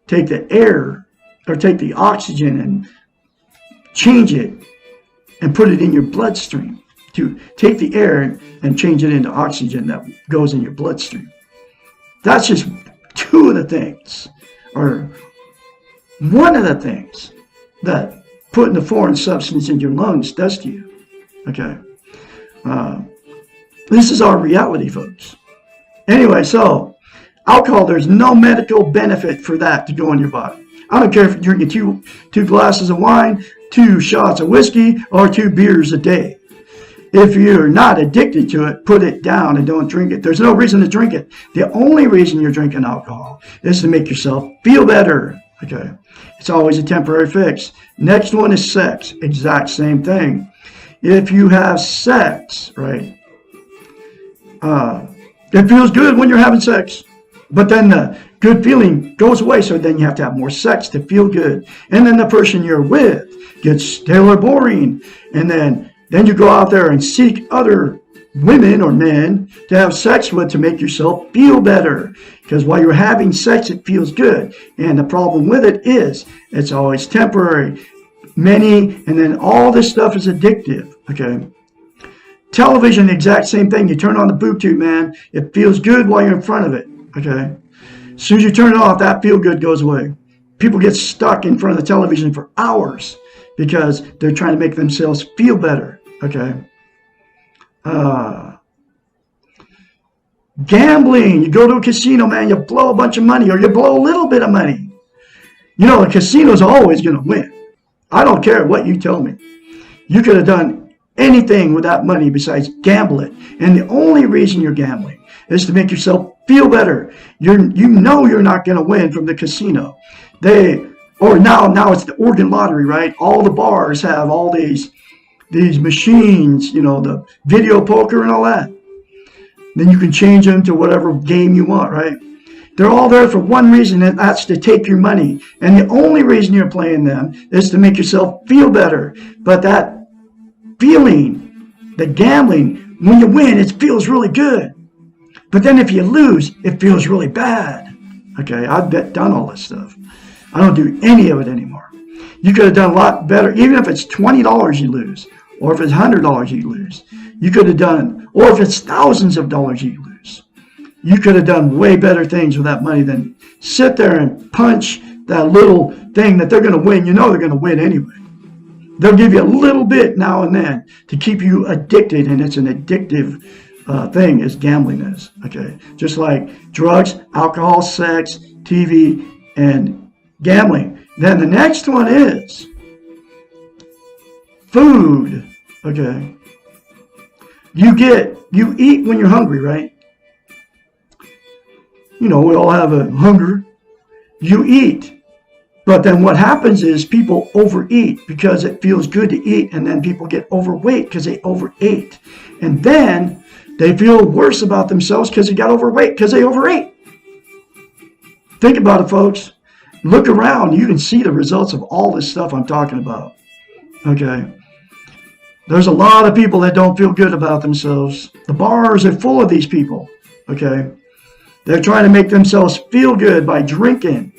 take the air, or take the oxygen and change it and put it in your bloodstream. To take the air and change it into oxygen that goes in your bloodstream. That's just two of the things, or one of the things that putting the foreign substance in your lungs does to you. Okay. This is our reality, folks. Anyway, so alcohol, there's no medical benefit for that to go in your body. I don't care if you're drinking two glasses of wine, 2 shots of whiskey, or 2 beers a day. If you're not addicted to it, put it down and don't drink it. There's no reason to drink it. The only reason you're drinking alcohol is to make yourself feel better. Okay. It's always a temporary fix. Next one is sex. Exact same thing. If you have sex, right, it feels good when you're having sex. But then the good feeling goes away, so then you have to have more sex to feel good. And then the person you're with gets stale or boring. And then you go out there and seek other women or men to have sex with to make yourself feel better. Because while you're having sex, it feels good. And the problem with it is it's always temporary. And then all this stuff is addictive. Okay. Television, the exact same thing. You turn on the boob tube, man. It feels good while you're in front of it. Okay. As soon as you turn it off, that feel good goes away. People get stuck in front of the television for hours because they're trying to make themselves feel better. Okay. Gambling. You go to a casino, man, you blow a bunch of money, or you blow a little bit of money. A casino's always going to win. I don't care what you tell me. You could have done anything with that money besides gamble it. And the only reason you're gambling is to make yourself feel better. You're not going to win from the casino. Now it's the organ lottery, right? All the bars have all these machines, the video poker and all that. Then you can change them to whatever game you want, right? They're all there for one reason, and that's to take your money. And the only reason you're playing them is to make yourself feel better. But that feeling The gambling, when you win, it feels really good. But then if you lose, it feels really bad. Okay, I've done all this stuff. I don't do any of it anymore. You could have done a lot better, even if it's $20 you lose, or if it's $100 you lose. You could have done, or if it's thousands of dollars you lose. You could have done way better things with that money than sit there and punch that little thing that they're going to win. You know they're going to win anyway. They'll give you a little bit now and then to keep you addicted, and it's an addictive thing as gambling is. Okay, just like drugs, alcohol, sex, TV, and gambling. Then the next one is food. Okay, you eat when you're hungry, right? You know, we all have a hunger. You eat. But then what happens is people overeat because it feels good to eat, and then people get overweight because they overate. And then they feel worse about themselves because they got overweight because they overate. Think about it, folks. Look around. You can see the results of all this stuff I'm talking about. Okay. There's a lot of people that don't feel good about themselves. The bars are full of these people. Okay. They're trying to make themselves feel good by drinking,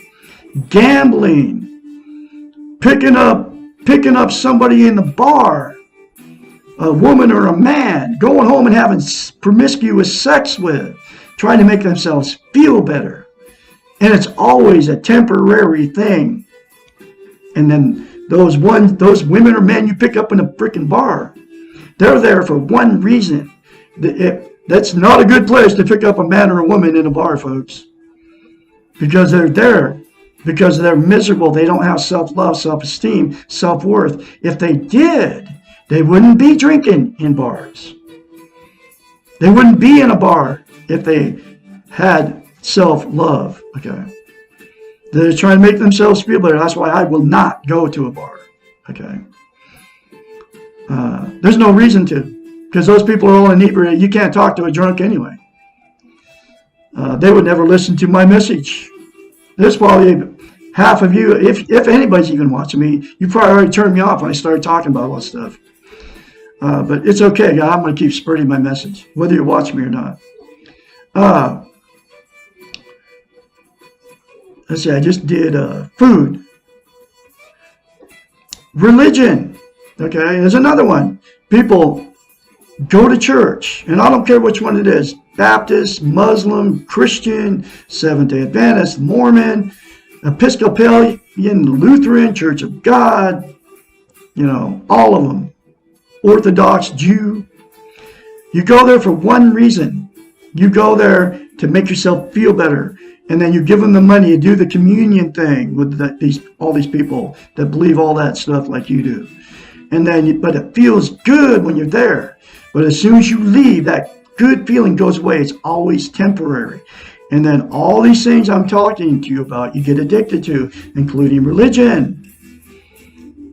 gambling, picking up somebody in the bar, a woman or a man, going home and having promiscuous sex with, trying to make themselves feel better. And it's always a temporary thing. And then those women or men you pick up in a freaking bar, they're there for one reason. That's not a good place to pick up a man or a woman in a bar, folks. Because they're there. Because they're miserable. They don't have self-love, self-esteem, self-worth. If they did, they wouldn't be drinking in bars. They wouldn't be in a bar if they had self-love. Okay. They're trying to make themselves feel better. That's why I will not go to a bar. Okay. There's no reason to. Because those people are all inebriated. You can't talk to a drunk anyway. They would never listen to my message. There's probably half of you, if anybody's even watching me, you probably already turned me off when I started talking about all this stuff. But it's okay. I'm going to keep spreading my message, whether you're watching me or not. Let's see, I just did food. Religion. Okay, there's another one. People go to church, and I don't care which one it is. Baptist, Muslim, Christian, Seventh-day Adventist, Mormon, Episcopalian, Lutheran, Church of God, all of them. Orthodox, Jew. You go there for one reason. You go there to make yourself feel better. And then you give them the money. You do the communion thing with all these people that believe all that stuff like you do. But it feels good when you're there. But as soon as you leave, that good feeling goes away. It's always temporary. And then all these things I'm talking to you about, you get addicted to, including religion.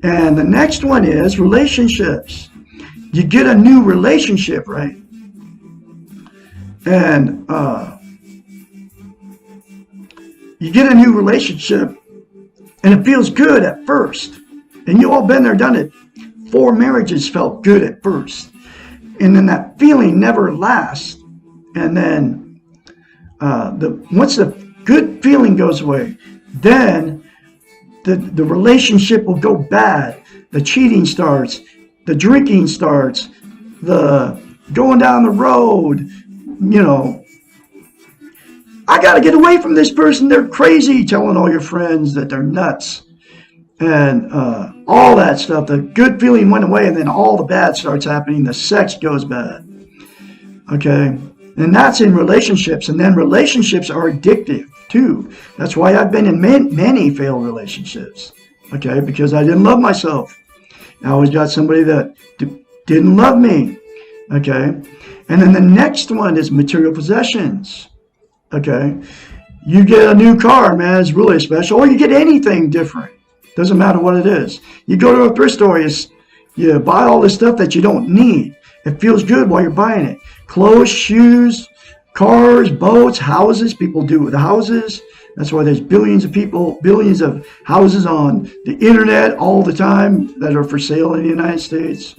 And the next one is relationships. You get a new relationship, right? And you get a new relationship, and it feels good at first. And you all been there, done it. 4 marriages felt good at first. And then that feeling never lasts. And then once the good feeling goes away, then the relationship will go bad. The cheating starts. The drinking starts. The going down the road. I got to get away from this person. They're crazy. Telling all your friends that they're nuts. And all that stuff. The good feeling went away, and then all the bad starts happening. The sex goes bad. Okay? And that's in relationships. And then relationships are addictive, too. That's why I've been in many failed relationships. Okay? Because I didn't love myself. I always got somebody that didn't love me. Okay? And then the next one is material possessions. Okay? You get a new car, man. It's really special. Or you get anything different. Doesn't matter what it is. You go to a thrift store, you buy all this stuff that you don't need. It feels good while you're buying it. Clothes, shoes, cars, boats, houses. People do with houses. That's why there's billions of houses on the internet all the time that are for sale in the United States.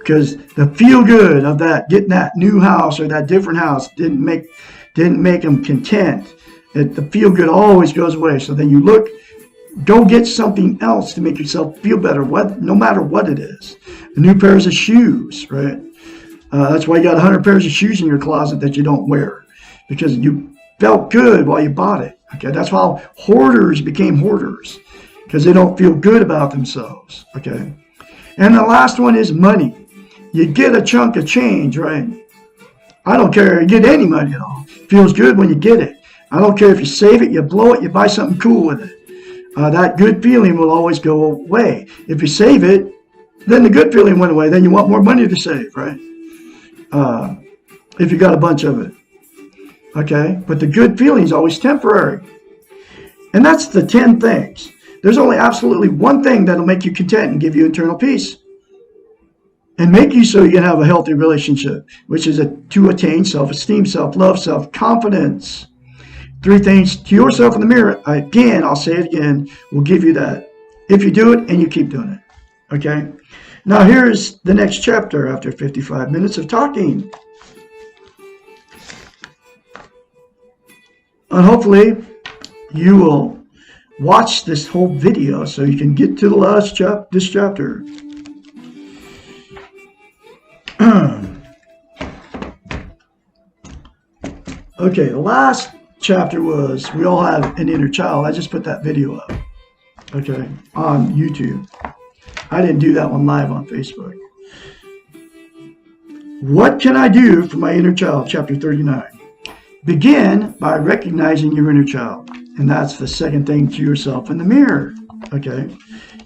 because the feel good of that, getting that new house or that different house didn't make them content. The feel good always goes away. So then you go get something else to make yourself feel better, no matter what it is. A new pairs of shoes, right? That's why you got 100 pairs of shoes in your closet that you don't wear, because you felt good while you bought it. Okay, that's how hoarders became hoarders, because they don't feel good about themselves. Okay, and the last one is money. You get a chunk of change, right? I don't care. You get any money at all. It feels good when you get it. I don't care if you save it, you blow it, you buy something cool with it. That good feeling will always go away. If you save it, then the good feeling went away. Then you want more money to save, right? If you got a bunch of it. Okay? But the good feeling is always temporary. And that's the 10 things. There's only absolutely one thing that'll make you content and give you internal peace. And make you so you can have a healthy relationship, which is to attain self-esteem, self-love, self-confidence. 3 things to yourself in the mirror. Again, I'll say it again, will give you that. If you do it and you keep doing it. Okay? Now here's the next chapter after 55 minutes of talking. And hopefully you will watch this whole video so you can get to the last this chapter. Okay, the last chapter was we all have an inner child. I just put that video up, okay, on YouTube. I didn't do that one live on Facebook. What can I do for my inner child? Chapter 39. Begin by recognizing your inner child. And that's the second thing to yourself in the mirror. Okay.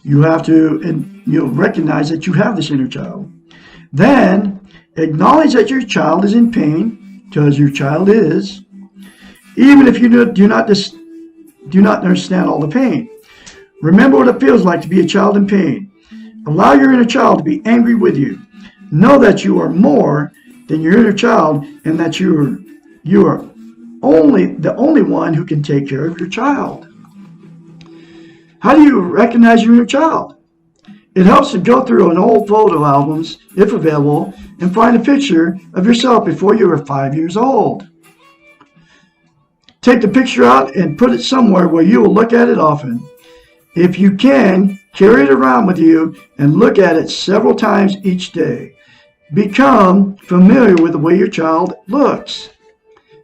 You have to, and you'll recognize that you have this inner child. Then acknowledge that your child is in pain, because your child is, even if you do not understand all the pain. Remember what it feels like to be a child in pain. Allow your inner child to be angry with you. Know that you are more than your inner child, and that you are the only one who can take care of your child. How do you recognize your inner child? It helps to go through an old photo albums, if available, and find a picture of yourself before you were 5 years old. Take the picture out and put it somewhere where you will look at it often. If you can, carry it around with you and look at it several times each day. Become familiar with the way your child looks.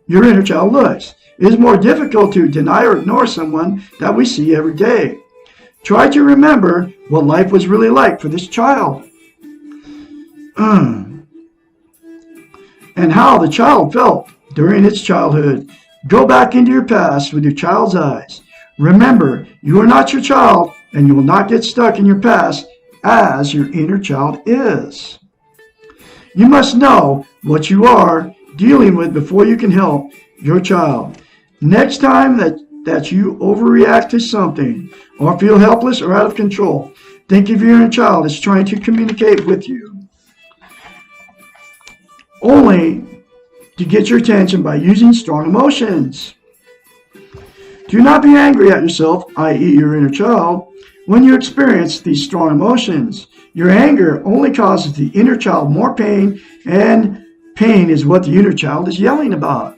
Your inner child looks. It is more difficult to deny or ignore someone that we see every day. Try to remember what life was really like for this child. And how the child felt during its childhood. Go back into your past with your child's eyes. Remember, you are not your child, and you will not get stuck in your past as your inner child is. You must know what you are dealing with before you can help your child. Next time that you overreact to something or feel helpless or out of control, think of your inner child as trying to communicate with you, only to get your attention by using strong emotions. Do not be angry at yourself, i.e. your inner child, when you experience these strong emotions. Your anger only causes the inner child more pain, and pain is what the inner child is yelling about.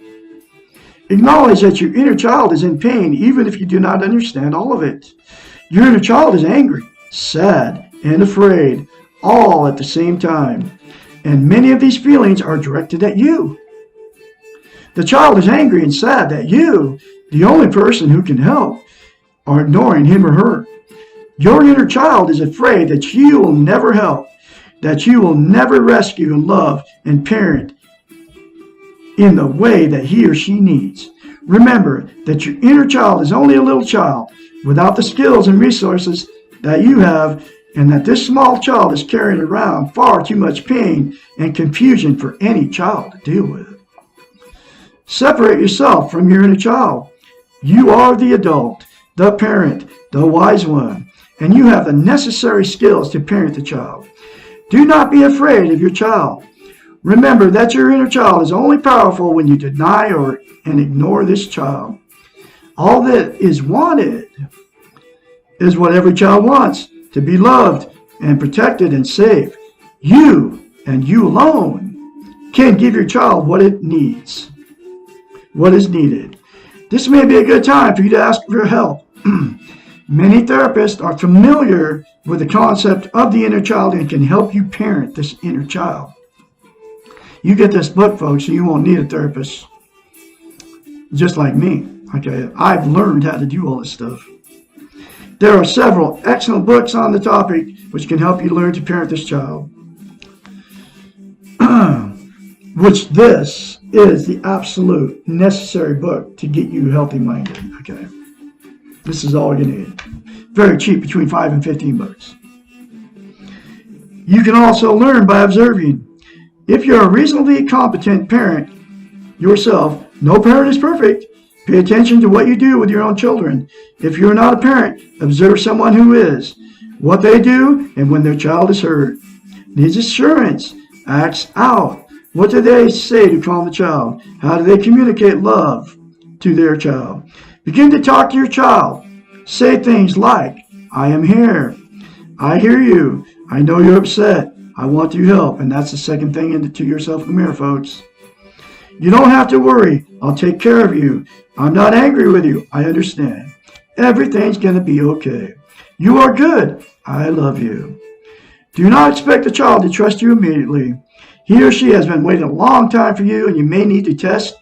Acknowledge that your inner child is in pain, even if you do not understand all of it. Your inner child is angry, sad, and afraid, all at the same time. And many of these feelings are directed at you. The child is angry and sad that you, the only person who can help, are ignoring him or her. Your inner child is afraid that you will never help, that you will never rescue and love and parent in the way that he or she needs. Remember that your inner child is only a little child without the skills and resources that you have, and that this small child is carrying around far too much pain and confusion for any child to deal with. Separate yourself from your inner child. You are the adult, the parent, the wise one, and you have the necessary skills to parent the child. Do not be afraid of your child. Remember that your inner child is only powerful when you deny and ignore this child. All that is wanted is what every child wants, to be loved and protected and safe. You and you alone can give your child what it needs, what is needed. This may be a good time for you to ask for help. Many therapists are familiar with the concept of the inner child and can help you parent this inner child. You get this book, folks, and you won't need a therapist. Just like me. Okay, I've learned how to do all this stuff. There are several excellent books on the topic which can help you learn to parent this child. Which this is the absolute necessary book to get you healthy minded. Okay, this is all you need. Very cheap, between 5 and 15 bucks. You can also learn by observing. If you're a reasonably competent parent yourself, no parent is perfect. Pay attention to what you do with your own children. If you're not a parent, observe someone who is, what they do, and when their child is hurt. Needs assurance. Acts out. What do they say to calm the child? How do they communicate love to their child? Begin to talk to your child. Say things like, I am here. I hear you. I know you're upset. I want to help. And that's the second thing into yourself in the mirror, folks. You don't have to worry. I'll take care of you. I'm not angry with you. I understand. Everything's going to be okay. You are good. I love you. Do not expect the child to trust you immediately. He or she has been waiting a long time for you, and you may need to test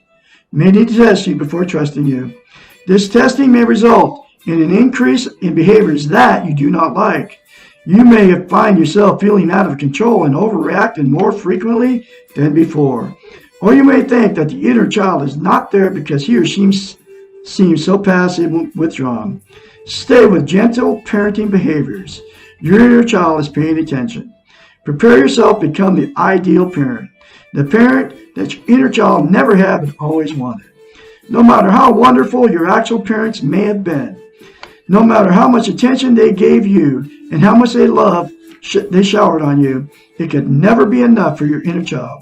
you before trusting you. This testing may result in an increase in behaviors that you do not like. You may find yourself feeling out of control and overreacting more frequently than before. Or you may think that the inner child is not there because he or she seems so passive and withdrawn. Stay with gentle parenting behaviors. Your inner child is paying attention. Prepare yourself to become the ideal parent. The parent that your inner child never had but always wanted. No matter how wonderful your actual parents may have been. No matter how much attention they gave you and how much they showered on you, it could never be enough for your inner child.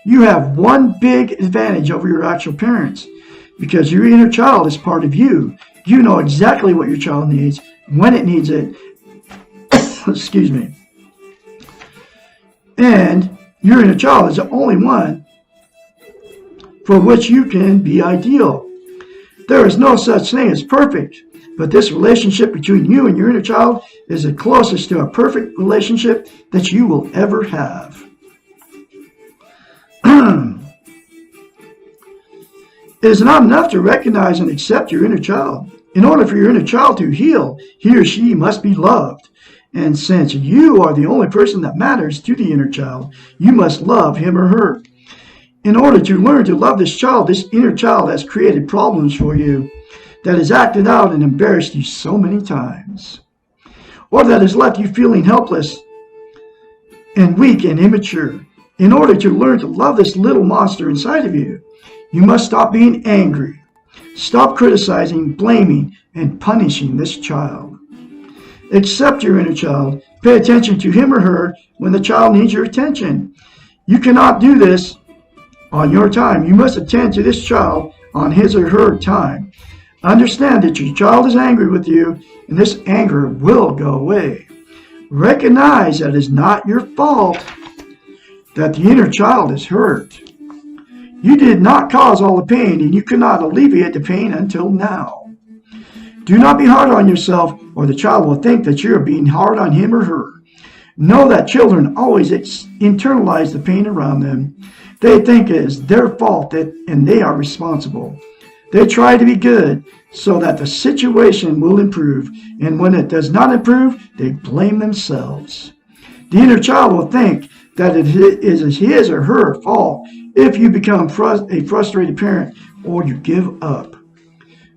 You have one big advantage over your actual parents. Because your inner child is part of you. You know exactly what your child needs, when it needs it. Excuse me. And your inner child is the only one for which you can be ideal. There is no such thing as perfect, but this relationship between you and your inner child is the closest to a perfect relationship that you will ever have. It is not enough to recognize and accept your inner child. In order for your inner child to heal, he or she must be loved. And since you are the only person that matters to the inner child, you must love him or her. In order to learn to love this child, this inner child has created problems for you, that has acted out and embarrassed you so many times, or that has left you feeling helpless and weak and immature. In order to learn to love this little monster inside of you, you must stop being angry. Stop criticizing, blaming, and punishing this child. Accept your inner child. Pay attention to him or her when the child needs your attention. You cannot do this on your time. You must attend to this child on his or her time. Understand that your child is angry with you, and this anger will go away. Recognize that it is not your fault that the inner child is hurt. You did not cause all the pain, and you cannot alleviate the pain until now. Do not be hard on yourself, or the child will think that you are being hard on him or her. Know that children always internalize the pain around them. They think it is their fault and they are responsible. They try to be good so that the situation will improve, and when it does not improve, they blame themselves. The inner child will think that it is his or her fault if you become a frustrated parent or you give up.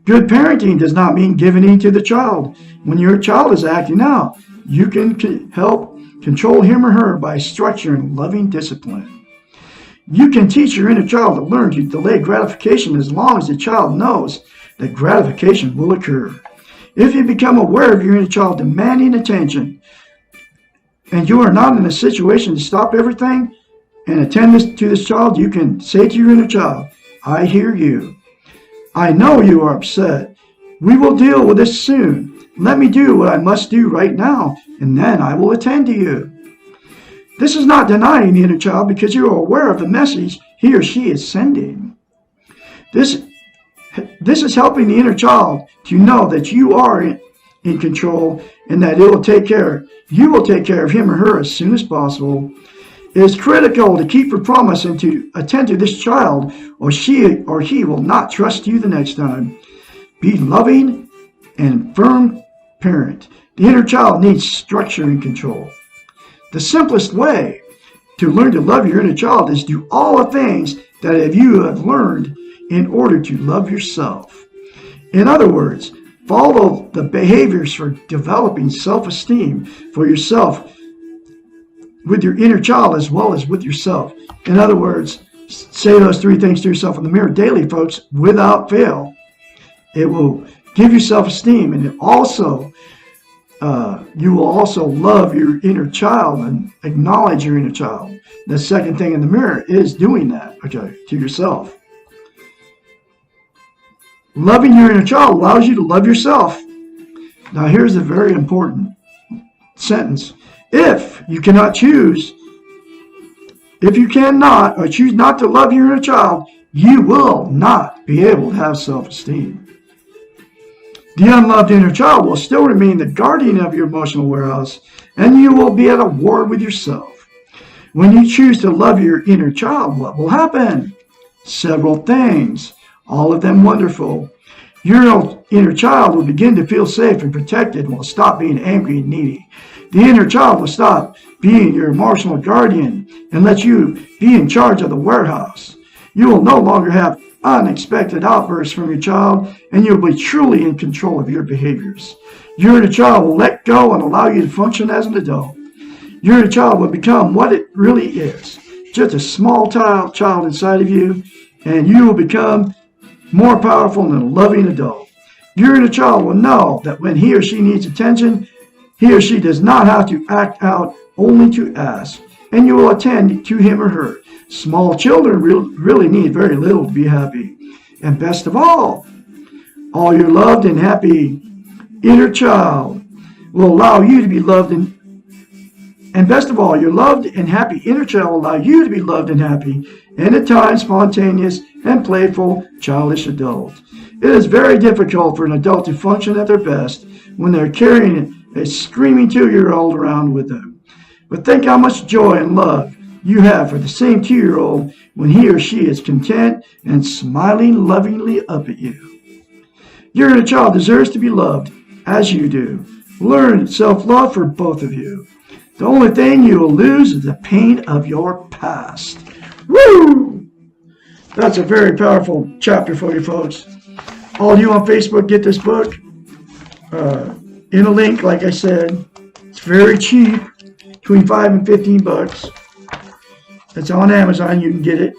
Good parenting does not mean giving in to the child. When your child is acting out, you can help control him or her by structuring loving discipline. You can teach your inner child to learn to delay gratification as long as the child knows that gratification will occur. If you become aware of your inner child demanding attention, and you are not in a situation to stop everything and attend to this child, you can say to your inner child, I hear you. I know you are upset. We will deal with this soon. Let me do what I must do right now, and then I will attend to you. This is not denying the inner child because you are aware of the message he or she is sending. This is helping the inner child to know that you are in control and that you will take care of him or her as soon as possible. It is critical to keep your promise and to attend to this child, or she or he will not trust you the next time. Be loving and firm parent. The inner child needs structure and control. The simplest way to learn to love your inner child is do all the things that you have learned in order to love yourself. In other words, follow the behaviors for developing self-esteem for yourself with your inner child as well as with yourself. In other words, say those 3 things to yourself in the mirror daily, folks, without fail. It will give you self-esteem, and it also you will also love your inner child and acknowledge your inner child. The second thing in the mirror is doing that, okay, to yourself. Loving your inner child allows you to love yourself. Now here's a very important sentence. If you cannot choose not to love your inner child, you will not be able to have self-esteem. The unloved inner child will still remain the guardian of your emotional warehouse, and you will be at a war with yourself. When you choose to love your inner child, what will happen? Several things, all of them wonderful. Your inner child will begin to feel safe and protected and will stop being angry and needy. The inner child will stop being your emotional guardian and let you be in charge of the warehouse. You will no longer have unexpected outbursts from your child, and you'll be truly in control of your behaviors. Your inner child will let go and allow you to function as an adult. Your inner child will become what it really is, just a small child inside of you, and you will become more powerful than a loving adult. Your inner child will know that when he or she needs attention, he or she does not have to act out, only to ask, and you will attend to him or her. Small children really need very little to be happy. And best of all your loved and happy inner child will allow you to be loved and best of all, your loved and happy inner child will allow you to be loved and happy, and at times spontaneous and playful, childish adult. It is very difficult for an adult to function at their best when they're carrying a screaming 2-year-old around with them. But think how much joy and love you have for the same 2-year-old when he or she is content and smiling lovingly up at you. Your inner child deserves to be loved as you do. Learn self-love for both of you. The only thing you will lose is the pain of your past. Woo! That's a very powerful chapter for you folks. All of you on Facebook, get this book. In a link, like I said. It's very cheap, between $5 and $15. It's on Amazon. You can get it.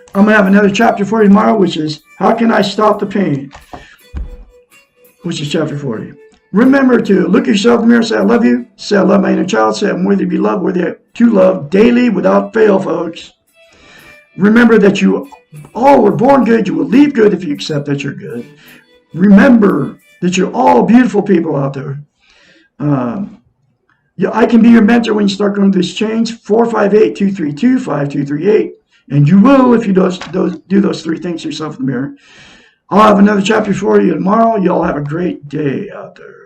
I'm going to have another chapter for you tomorrow, which is How Can I Stop the Pain? Which is chapter 40. Remember to look at yourself in the mirror, say, I love you. Say, I love my inner child. Say, I'm worthy to be loved, worthy to love daily without fail, folks. Remember that you all were born good. You will leave good if you accept that you're good. Remember that you're all beautiful people out there. I can be your mentor when you start going through this change. 458-232-5238. And you will if you do those 3 things yourself in the mirror. I'll have another chapter for you tomorrow. You all have a great day out there.